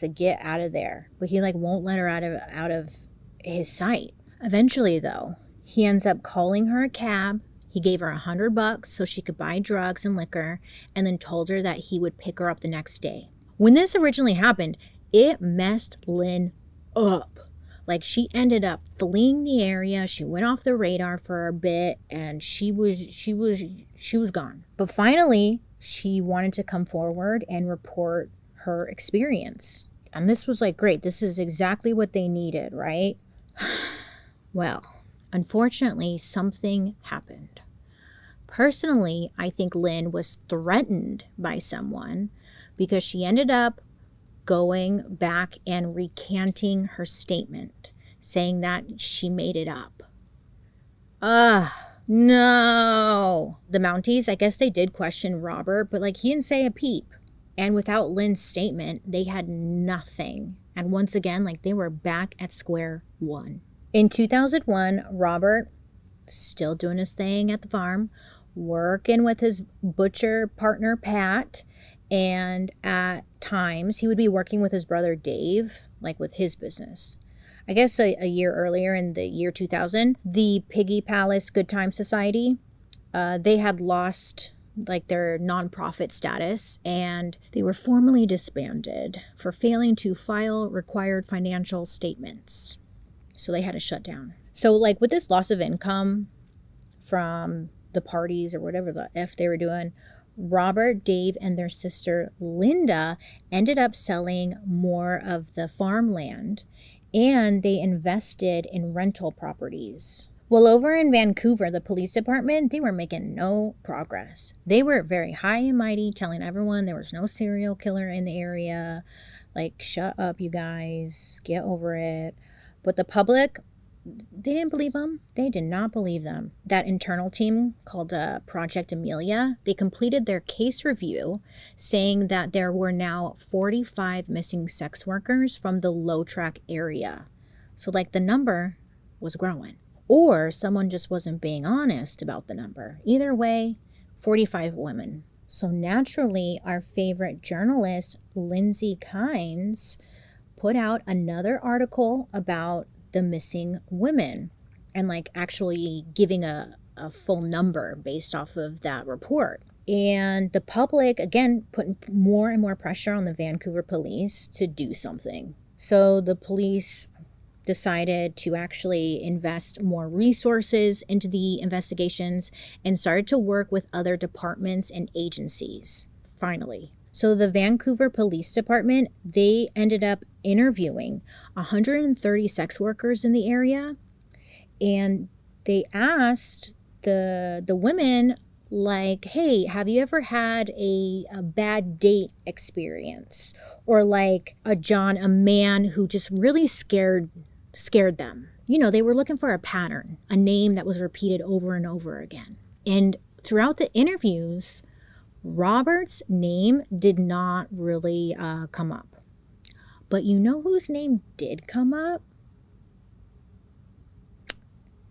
get out of there. But he like won't let her out of his sight. Eventually though, he ends up calling her a cab. He gave her $100 so she could buy drugs and liquor, and then told her that he would pick her up the next day. When this originally happened, it messed Lynn up. Like, she ended up fleeing the area. She went off the radar for a bit and she was gone. But finally, she wanted to come forward and report her experience. And this was like, great. This is exactly what they needed, right? Well, unfortunately, something happened. Personally, I think Lynn was threatened by someone because she ended up going back and recanting her statement, saying that she made it up. No. The Mounties, I guess they did question Robert, but like, he didn't say a peep. And without Lynn's statement, they had nothing. And once again, like, they were back at square one. In 2001, Robert, still doing his thing at the farm, working with his butcher partner, Pat, and at times he would be working with his brother, Dave, like with his business. I guess a year earlier, in the year 2000, the Piggy Palace Good Time Society, they had lost like their nonprofit status and they were formally disbanded for failing to file required financial statements. So they had to shut down. So like with this loss of income from the parties or whatever the F they were doing, Robert, Dave, and their sister Linda ended up selling more of the farmland, and they invested in rental properties. Well, over in Vancouver, the police department, they were making no progress. They were very high and mighty, telling everyone there was no serial killer in the area. Like, shut up, you guys. Get over it. But the public, they didn't believe them. They did not believe them. That internal team called Project Amelia, they completed their case review saying that there were now 45 missing sex workers from the Low Track area. So like the number was growing. Or someone just wasn't being honest about the number. Either way, 45 women. So naturally, our favorite journalist, Lindsay Kynes, put out another article about the missing women and like actually giving a full number based off of that report. And the public, again, putting more and more pressure on the Vancouver police to do something. So the police decided to actually invest more resources into the investigations and started to work with other departments and agencies, finally. So the Vancouver Police Department, they ended up interviewing 130 sex workers in the area, and they asked the women, like, hey, have you ever had a bad date experience? Or like a man who just really scared them. You know, they were looking for a pattern, a name that was repeated over and over again. And throughout the interviews, Robert's name did not really come up. But you know whose name did come up?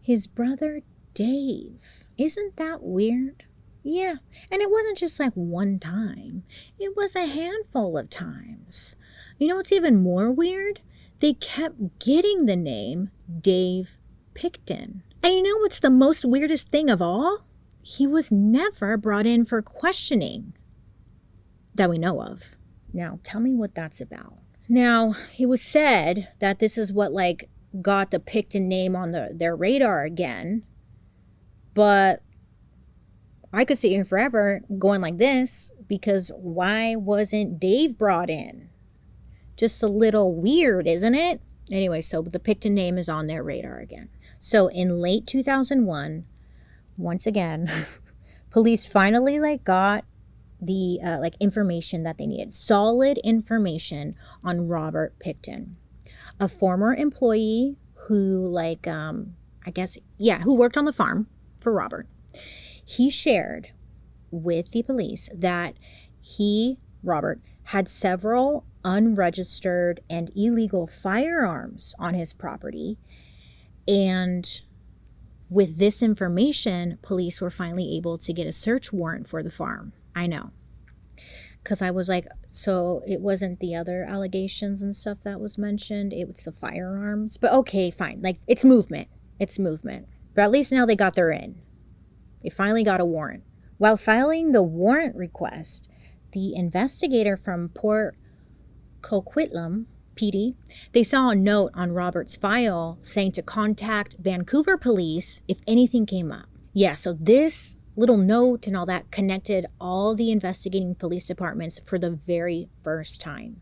His brother Dave. Isn't that weird? Yeah, and it wasn't just like one time. It was a handful of times. You know what's even more weird? They kept getting the name Dave Pickton. And you know what's the most weirdest thing of all? He was never brought in for questioning that we know of. Now, tell me what that's about. Now, it was said that this is what like got the Pickton name on their radar again. But I could sit here forever going like this, because why wasn't Dave brought in? Just a little weird, isn't it? Anyway, so the Pickton name is on their radar again. So in late 2001, once again, police finally got the information that they needed. Solid information on Robert Pickton, a former employee who who worked on the farm for Robert. He shared with the police that Robert, had several unregistered and illegal firearms on his property. And with this information, police were finally able to get a search warrant for the farm. I know. Because I was like, so it wasn't the other allegations and stuff that was mentioned. It was the firearms. But okay, fine. Like, it's movement. It's movement. But at least now they got their in. They finally got a warrant. While filing the warrant request, the investigator from Port Coquitlam, PD, they saw a note on Robert's file saying to contact Vancouver police if anything came up. Yeah, so this little note and all that connected all the investigating police departments for the very first time.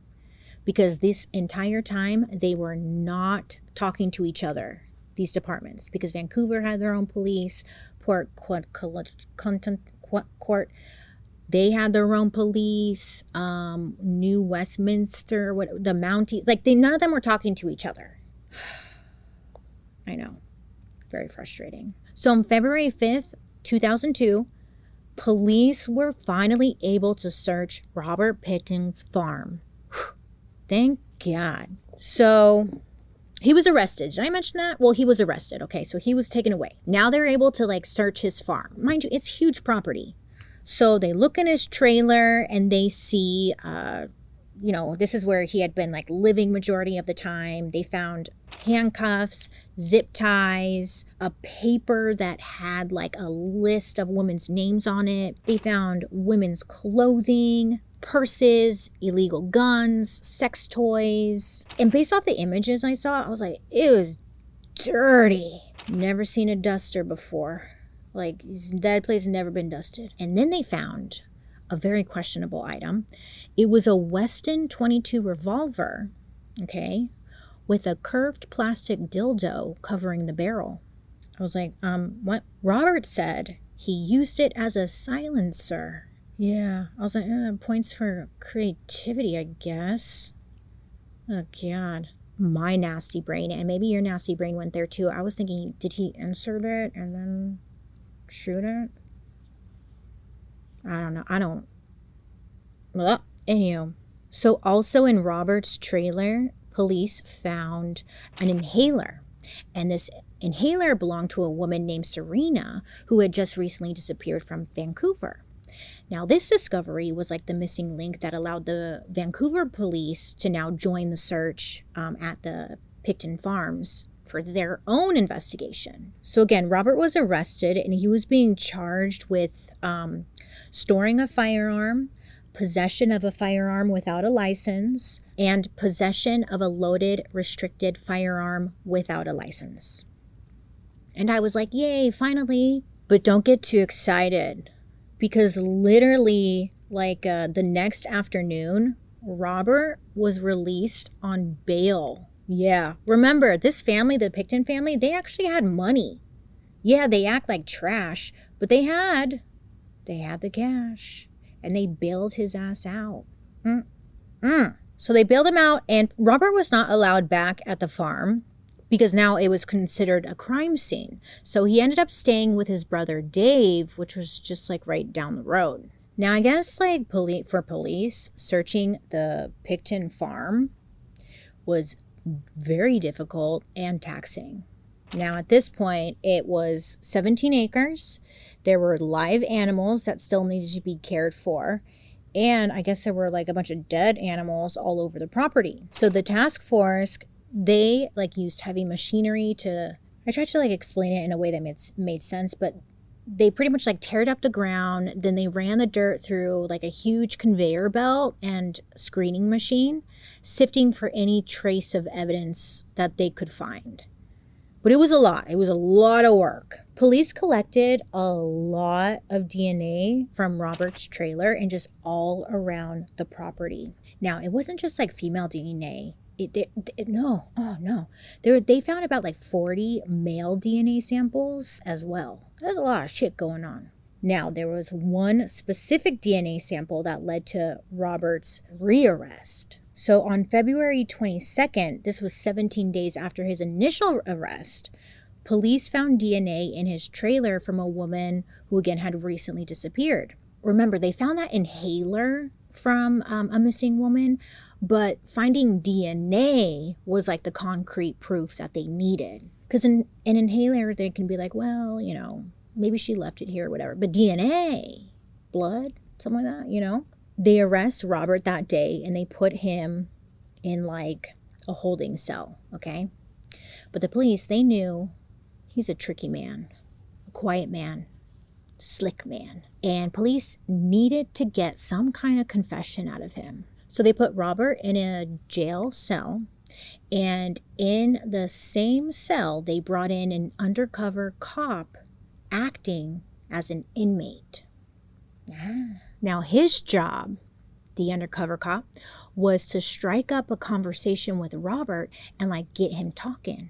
Because this entire time, they were not talking to each other, these departments, because Vancouver had their own police, Port, they had their own police, New Westminster, the Mounties, none of them were talking to each other. I know, very frustrating. So on February 5th, 2002, police were finally able to search Robert Pickton's farm. Thank God. So he was arrested. Did I mention that? Well, he was arrested. Okay, so he was taken away. Now they're able to search his farm. Mind you, it's huge property. So they look in his trailer and they see, this is where he had been living majority of the time. They found handcuffs, zip ties, a paper that had a list of women's names on it. They found women's clothing, purses, illegal guns, sex toys. And based off the images I saw, I was like, it was dirty. Never seen a duster before. That place had never been dusted. And then they found a very questionable item. It was a Weston 22 revolver, okay, with a curved plastic dildo covering the barrel. I was like, what? Robert said he used it as a silencer. Yeah. I was like, points for creativity, I guess. Oh, God. My nasty brain, and maybe your nasty brain went there too. I was thinking, did he insert it and then shoot it? I don't know. Anywho. So also in Robert's trailer, police found an inhaler. And this inhaler belonged to a woman named Sarian, who had just recently disappeared from Vancouver. Now, this discovery was the missing link that allowed the Vancouver police to now join the search at the Pickton Farms for their own investigation. So again, Robert was arrested and he was being charged with storing a firearm, possession of a firearm without a license, and possession of a loaded, restricted firearm without a license. And I was like, yay, finally. But don't get too excited, because literally, the next afternoon, Robert was released on bail. Yeah. Remember, this family, the Pickton family, they actually had money. Yeah, they act like trash, but they had the cash, and they bailed his ass out. So they bailed him out, and Robert was not allowed back at the farm because now it was considered a crime scene. So he ended up staying with his brother Dave, which was just right down the road. Now, I guess for police, searching the Pickton farm was very difficult and taxing. Now, at this point, it was 17 acres. There were live animals that still needed to be cared for. And I guess there were a bunch of dead animals all over the property. So the task force, they used heavy machinery I tried to explain it in a way that made sense, but they pretty much teared up the ground. Then they ran the dirt through a huge conveyor belt and screening machine, sifting for any trace of evidence that they could find. But it was a lot. It was a lot of work. Police collected a lot of DNA from Robert's trailer and just all around the property. Now, it wasn't just female DNA. No. They found about 40 male DNA samples as well. There's a lot of shit going on. Now, there was one specific DNA sample that led to Robert's rearrest. So on February 22nd, this was 17 days after his initial arrest, police found DNA in his trailer from a woman who, again, had recently disappeared. Remember, they found that inhaler from a missing woman, but finding DNA was the concrete proof that they needed. Because in an inhaler, they can be maybe she left it here or whatever. But DNA, blood, something like that, They arrest Robert that day and they put him in a holding cell, okay? But the police, they knew he's a tricky man, a quiet man, slick man. And police needed to get some kind of confession out of him. So they put Robert in a jail cell, and in the same cell, they brought in an undercover cop acting as an inmate. Now, his job, the undercover cop, was to strike up a conversation with Robert and get him talking,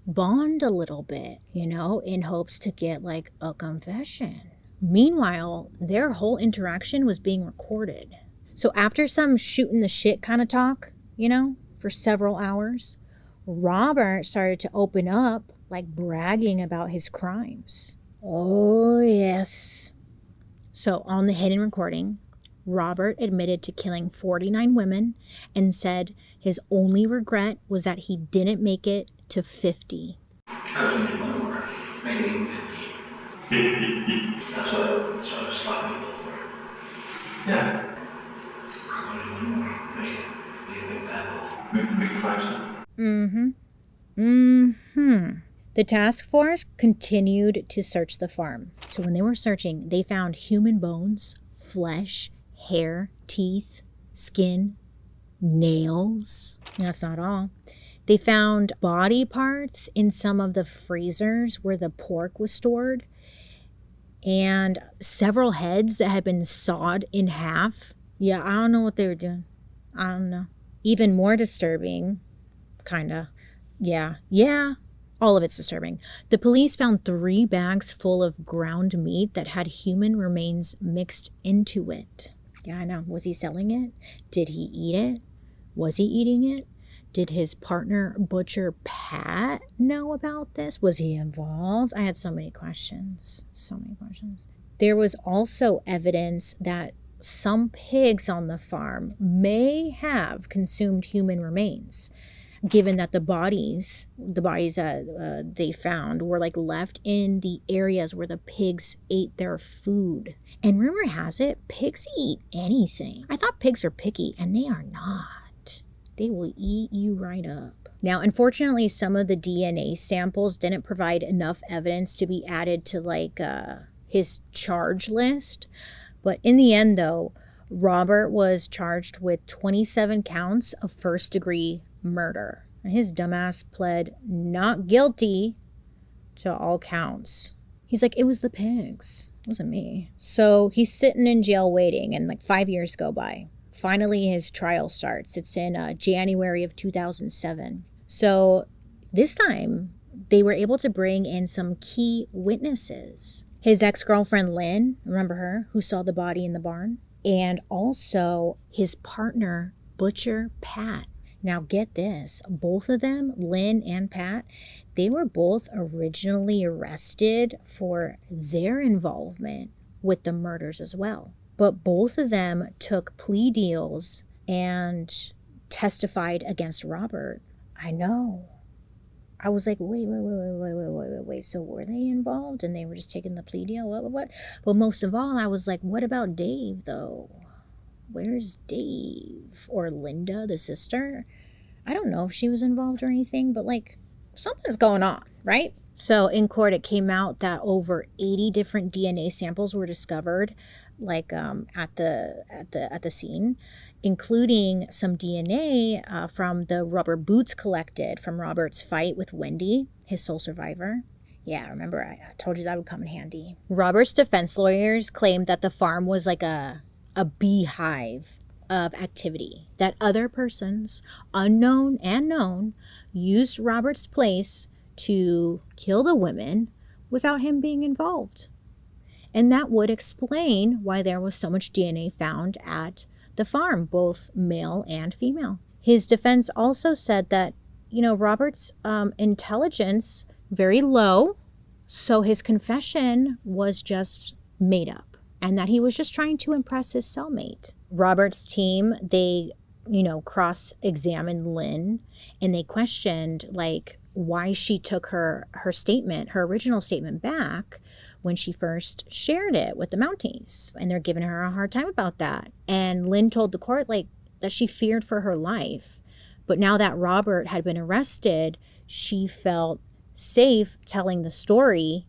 bond a little bit, in hopes to get a confession. Meanwhile, their whole interaction was being recorded. So after some shooting the shit kind of talk, for several hours, Robert started to open up, bragging about his crimes. Oh, yes. So on the hidden recording, Robert admitted to killing 49 women and said his only regret was that he didn't make it to 50. I was only one more, maybe 50. That's what I was stopping people for. Yeah. I wanted one more, make it be a big battle. Big fight. The task force continued to search the farm. So when they were searching, they found human bones, flesh, hair, teeth, skin, nails. That's not all. They found body parts in some of the freezers where the pork was stored, and several heads that had been sawed in half. Yeah, I don't know what they were doing. I don't know. Even more disturbing, kinda. Yeah. All of it's disturbing. The police found 3 bags full of ground meat that had human remains mixed into it. Yeah, I know. Was he selling it? Did he eat it? Was he eating it? Did his partner, Butcher Pat, know about this? Was he involved? I had so many questions. There was also evidence that some pigs on the farm may have consumed human remains, given that the bodies that they found were left in the areas where the pigs ate their food. And rumor has it, pigs eat anything. I thought pigs are picky, and they are not. They will eat you right up. Now, unfortunately, some of the DNA samples didn't provide enough evidence to be added to his charge list. But in the end, though, Robert was charged with 27 counts of first-degree murder. And his dumbass pled not guilty to all counts. He's like, it was the pigs. It wasn't me. So he's sitting in jail waiting, and like 5 years go by. Finally, his trial starts. It's in January of 2007. So this time, they were able to bring in some key witnesses. His ex-girlfriend, Lynn, remember her, who saw the body in the barn? And also his partner, Butcher Pat. Now get this, both of them, Lynn and Pat, they were both originally arrested for their involvement with the murders as well. But both of them took plea deals and testified against Robert. I know. I was like, wait. So were they involved and they were just taking the plea deal? What? But most of all, I was like, what about Dave, though? Where's Dave? Or Linda, the sister? I don't know if she was involved or anything, but like, something's going on, right? So in court, it came out that over 80 different DNA samples were discovered, like at the scene, including some DNA from the rubber boots collected from Robert's fight with Wendy, his sole survivor. Yeah, remember I told you that would come in handy. Robert's defense lawyers claimed that the farm was like a beehive of activity, that other persons, unknown and known, used Robert's place to kill the women without him being involved. And that would explain why there was so much DNA found at the farm, both male and female. His defense also said that, Robert's intelligence very low, so his confession was just made up, and that he was just trying to impress his cellmate. Robert's team, they, cross-examined Lynn, and they questioned, why she took her original statement back when she first shared it with the Mounties. And they're giving her a hard time about that. And Lynn told the court, that she feared for her life. But now that Robert had been arrested, she felt safe telling the story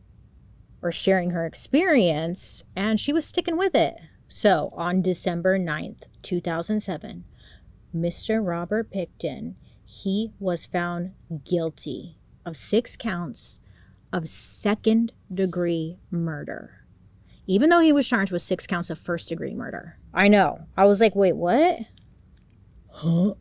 or sharing her experience, and she was sticking with it. So on December 9th, 2007, Mr. Robert Pickton, he was found guilty of 6 counts of second-degree murder, even though he was charged with 6 counts of first-degree murder. I know. I was like, wait, what? Huh?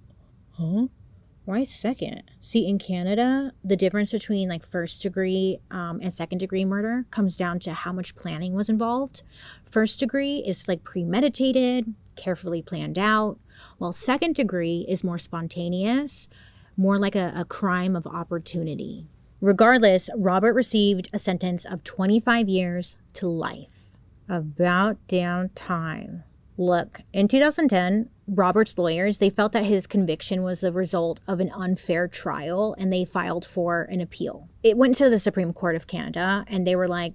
Why second? See, in Canada, the difference between first-degree and second-degree murder comes down to how much planning was involved. First-degree is premeditated, carefully planned out, while second-degree is more spontaneous, more like a crime of opportunity. Regardless, Robert received a sentence of 25 years to life. About damn time. Look, in 2010, Robert's lawyers, they felt that his conviction was the result of an unfair trial, and they filed for an appeal. It went to the Supreme Court of Canada, and they were like,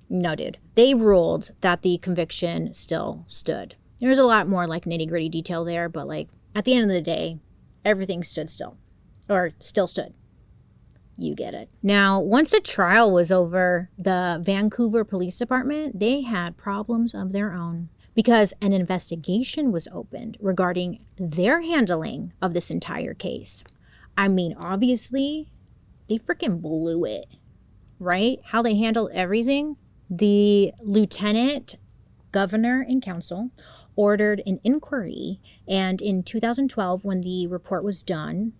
no, dude. They ruled that the conviction still stood. There's a lot more nitty-gritty detail there, but at the end of the day, everything stood still. Or still stood. You get it. Now, once the trial was over, the Vancouver Police Department, they had problems of their own, because an investigation was opened regarding their handling of this entire case. I mean, obviously, they freaking blew it, right? How they handled everything. The lieutenant governor and council ordered an inquiry, and in 2012, when the report was done,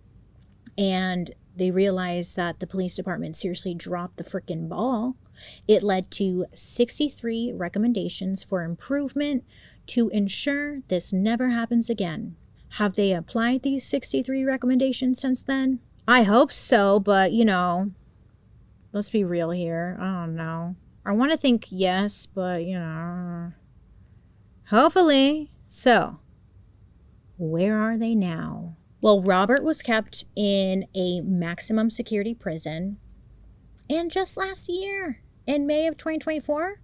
and they realized that the police department seriously dropped the freaking ball, it led to 63 recommendations for improvement to ensure this never happens again. Have they applied these 63 recommendations since then? I hope so, but let's be real here. I don't know. I want to think yes, but hopefully. So, where are they now? Well, Robert was kept in a maximum security prison, and just last year, in May of 2024,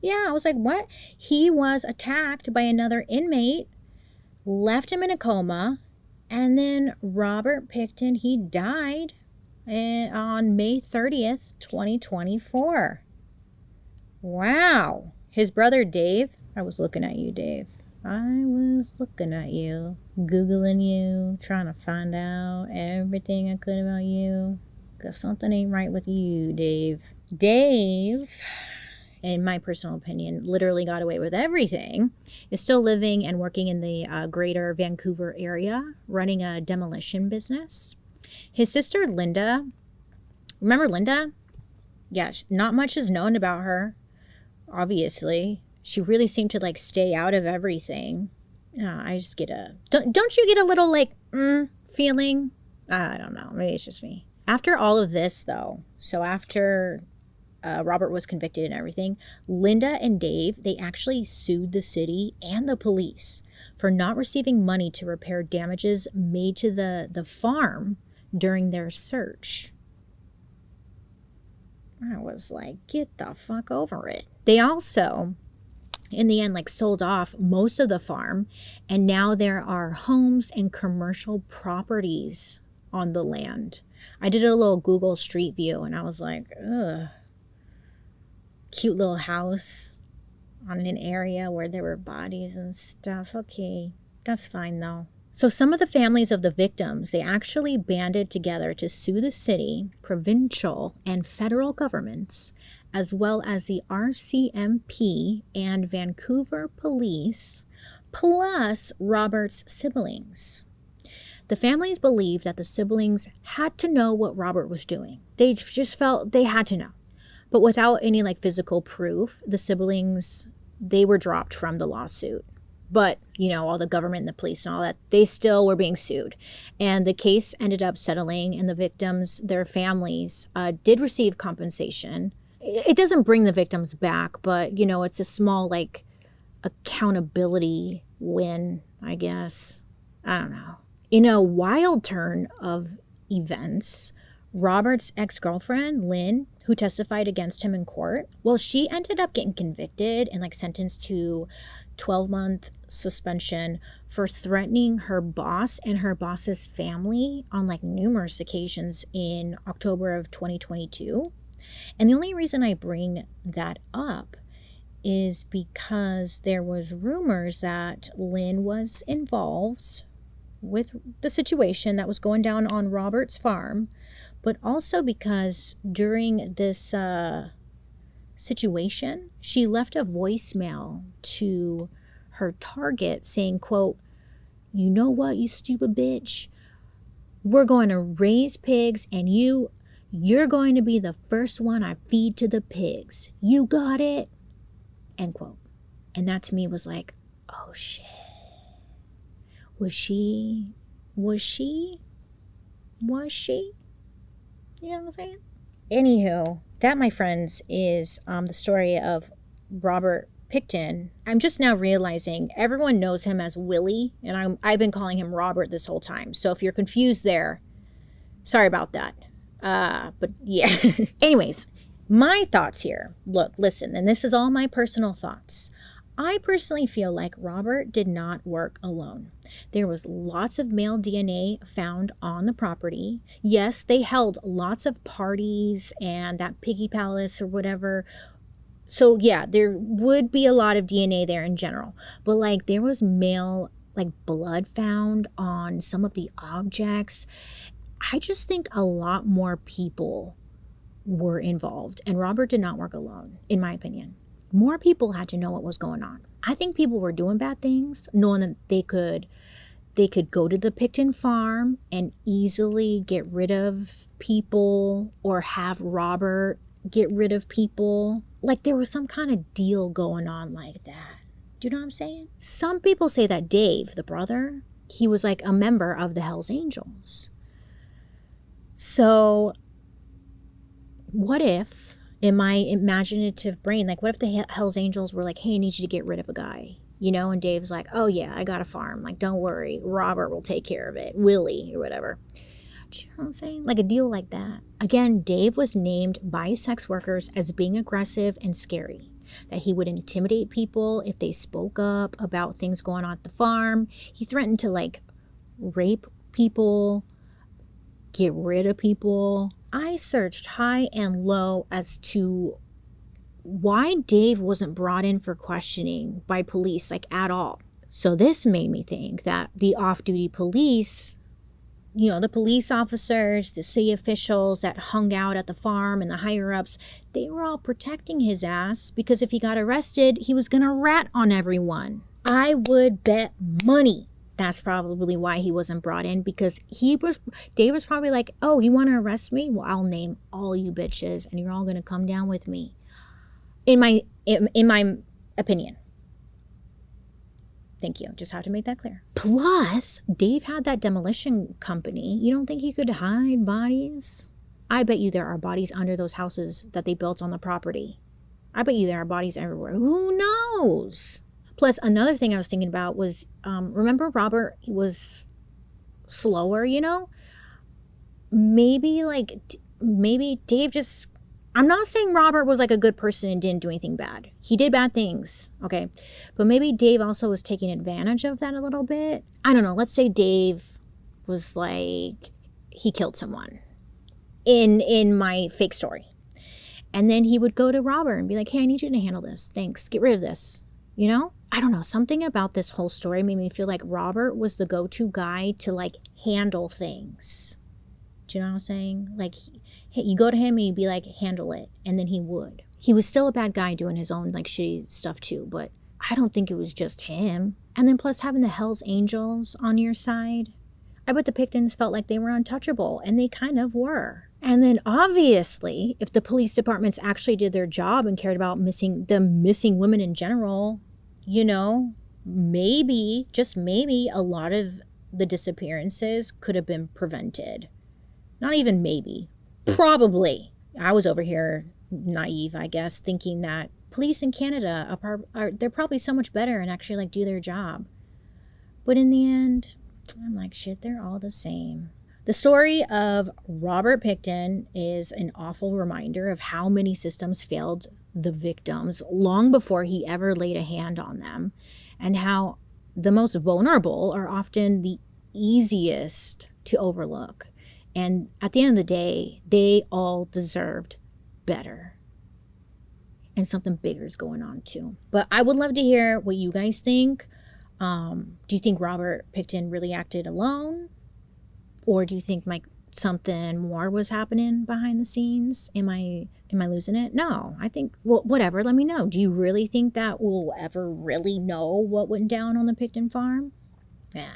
I was like, what? He was attacked by another inmate, left him in a coma, and then Robert Pickton, he died on May 30th, 2024. Wow. His brother Dave, I was looking at you, Dave. I was looking at you, Googling you, trying to find out everything I could about you. Because something ain't right with you, Dave. Dave, in my personal opinion, literally got away with everything, is still living and working in the greater Vancouver area, running a demolition business. His sister, Linda, remember Linda? Yeah, not much is known about her, obviously. She really seemed to like stay out of everything. I just get a... Don't you get a little like, feeling? I don't know. Maybe it's just me. After all of this, though, so after Robert was convicted and everything, Linda and Dave, they actually sued the city and the police for not receiving money to repair damages made to the farm during their search. I was like, get the fuck over it. They also, in the end, like sold off most of the farm, and now there are homes and commercial properties on the land. I did a little Google Street View and I was like, ugh. Cute little house on an area where there were bodies and stuff. Okay, that's fine though. So some of the families of the victims, they actually banded together to sue the city, provincial, and federal governments, as well as the RCMP and Vancouver police, plus Robert's siblings. The families believed that the siblings had to know what Robert was doing. They just felt they had to know. But without any like physical proof, the siblings, they were dropped from the lawsuit. But, you know, all the government and the police and all that, they still were being sued. And the case ended up settling, and the victims, their families, did receive compensation. It doesn't bring the victims back, but, you know, it's a small, like, accountability win, I guess. I don't know. In a wild turn of events, Robert's ex-girlfriend, Lynn, who testified against him in court, well, she ended up getting convicted and, like, sentenced to 12-month suspension for threatening her boss and her boss's family on like numerous occasions in October of 2022. And the only reason I bring that up is because there was rumors that Lynn was involved with the situation that was going down on Robert's farm, but also because during this situation, she left a voicemail to her target saying, quote, "You know what, you stupid bitch? We're going to raise pigs, and you're going to be the first one I feed to the pigs. You got it?" End quote. And that to me was like, oh shit. Was she? You know what I'm saying? Anywho, that, my friends, is the story of Robert Pickton. I'm just now realizing everyone knows him as Willie, and I've been calling him Robert this whole time. So if you're confused there, sorry about that. But yeah. Anyways, my thoughts here. Look, listen, and this is all my personal thoughts. I personally feel like Robert did not work alone. There was lots of male DNA found on the property. Yes, they held lots of parties and that piggy palace or whatever. So yeah, there would be a lot of DNA there in general. But like there was male like blood found on some of the objects. I just think a lot more people were involved, and Robert did not work alone, in my opinion. More people had to know what was going on. I think people were doing bad things, knowing that they could go to the Pickton farm and easily get rid of people, or have Robert get rid of people. Like there was some kind of deal going on like that. Do you know what I'm saying? Some people say that Dave, the brother, he was like a member of the Hells Angels. So what if, in my imaginative brain, like what if the Hells Angels were like, hey, I need you to get rid of a guy, you know? And Dave's like, oh yeah, I got a farm. Like, don't worry, Robert will take care of it. Willie or whatever. Do you know what I'm saying? Like a deal like that. Again, Dave was named by sex workers as being aggressive and scary, that he would intimidate people if they spoke up about things going on at the farm. He threatened to like rape people, get rid of people. I searched high and low as to why Dave wasn't brought in for questioning by police, like at all. So this made me think that the off-duty police, the police officers, the city officials that hung out at the farm and the higher-ups, they were all protecting his ass because if he got arrested, he was going to rat on everyone. I would bet money that's probably why he wasn't brought in, because Dave was probably like, oh, you want to arrest me? Well, I'll name all you bitches and you're all going to come down with me. In my opinion. Thank you. Just had to make that clear. Plus, Dave had that demolition company. You don't think he could hide bodies? I bet you there are bodies under those houses that they built on the property. I bet you there are bodies everywhere. Who knows? Plus, another thing I was thinking about was, remember Robert was slower, Maybe Dave just... I'm not saying Robert was like a good person and didn't do anything bad. He did bad things, okay? But maybe Dave also was taking advantage of that a little bit. I don't know. Let's say Dave was like, he killed someone in my fake story. And then he would go to Robert and be like, hey, I need you to handle this. Thanks. Get rid of this. I don't know. Something about this whole story made me feel like Robert was the go-to guy to like handle things. Do you know what I'm saying? Like, you go to him and you'd be like, handle it. And then he would. He was still a bad guy doing his own like shitty stuff too. But I don't think it was just him. And then plus having the Hells Angels on your side. I bet the Picktons felt like they were untouchable. And they kind of were. And then obviously, if the police departments actually did their job and cared about missing women in general, maybe, just maybe, a lot of the disappearances could have been prevented. Not even maybe. Probably. I was over here naive, I guess, thinking that police in Canada they're probably so much better and actually like do their job. But in the end, I'm like, shit, they're all the same. The story of Robert Pickton is an awful reminder of how many systems failed the victims long before he ever laid a hand on them, and how the most vulnerable are often the easiest to overlook. And at the end of the day, they all deserved better. And something bigger is going on too. But I would love to hear what you guys think. Do you think Robert Pickton really acted alone? Or do you think something more was happening behind the scenes? Am I losing it? No, I think, well, whatever, let me know. Do you really think that we'll ever really know what went down on the Pickton farm? I don't know.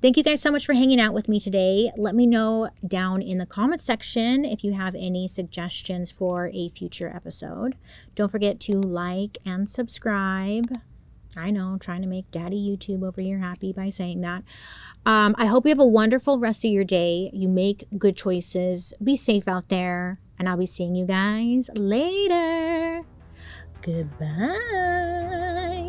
Thank you guys so much for hanging out with me today. Let me know down in the comment section if you have any suggestions for a future episode. Don't forget to like and subscribe. I know, trying to make daddy YouTube over here happy by saying that. I hope you have a wonderful rest of your day. You make good choices. Be safe out there. And I'll be seeing you guys later. Goodbye.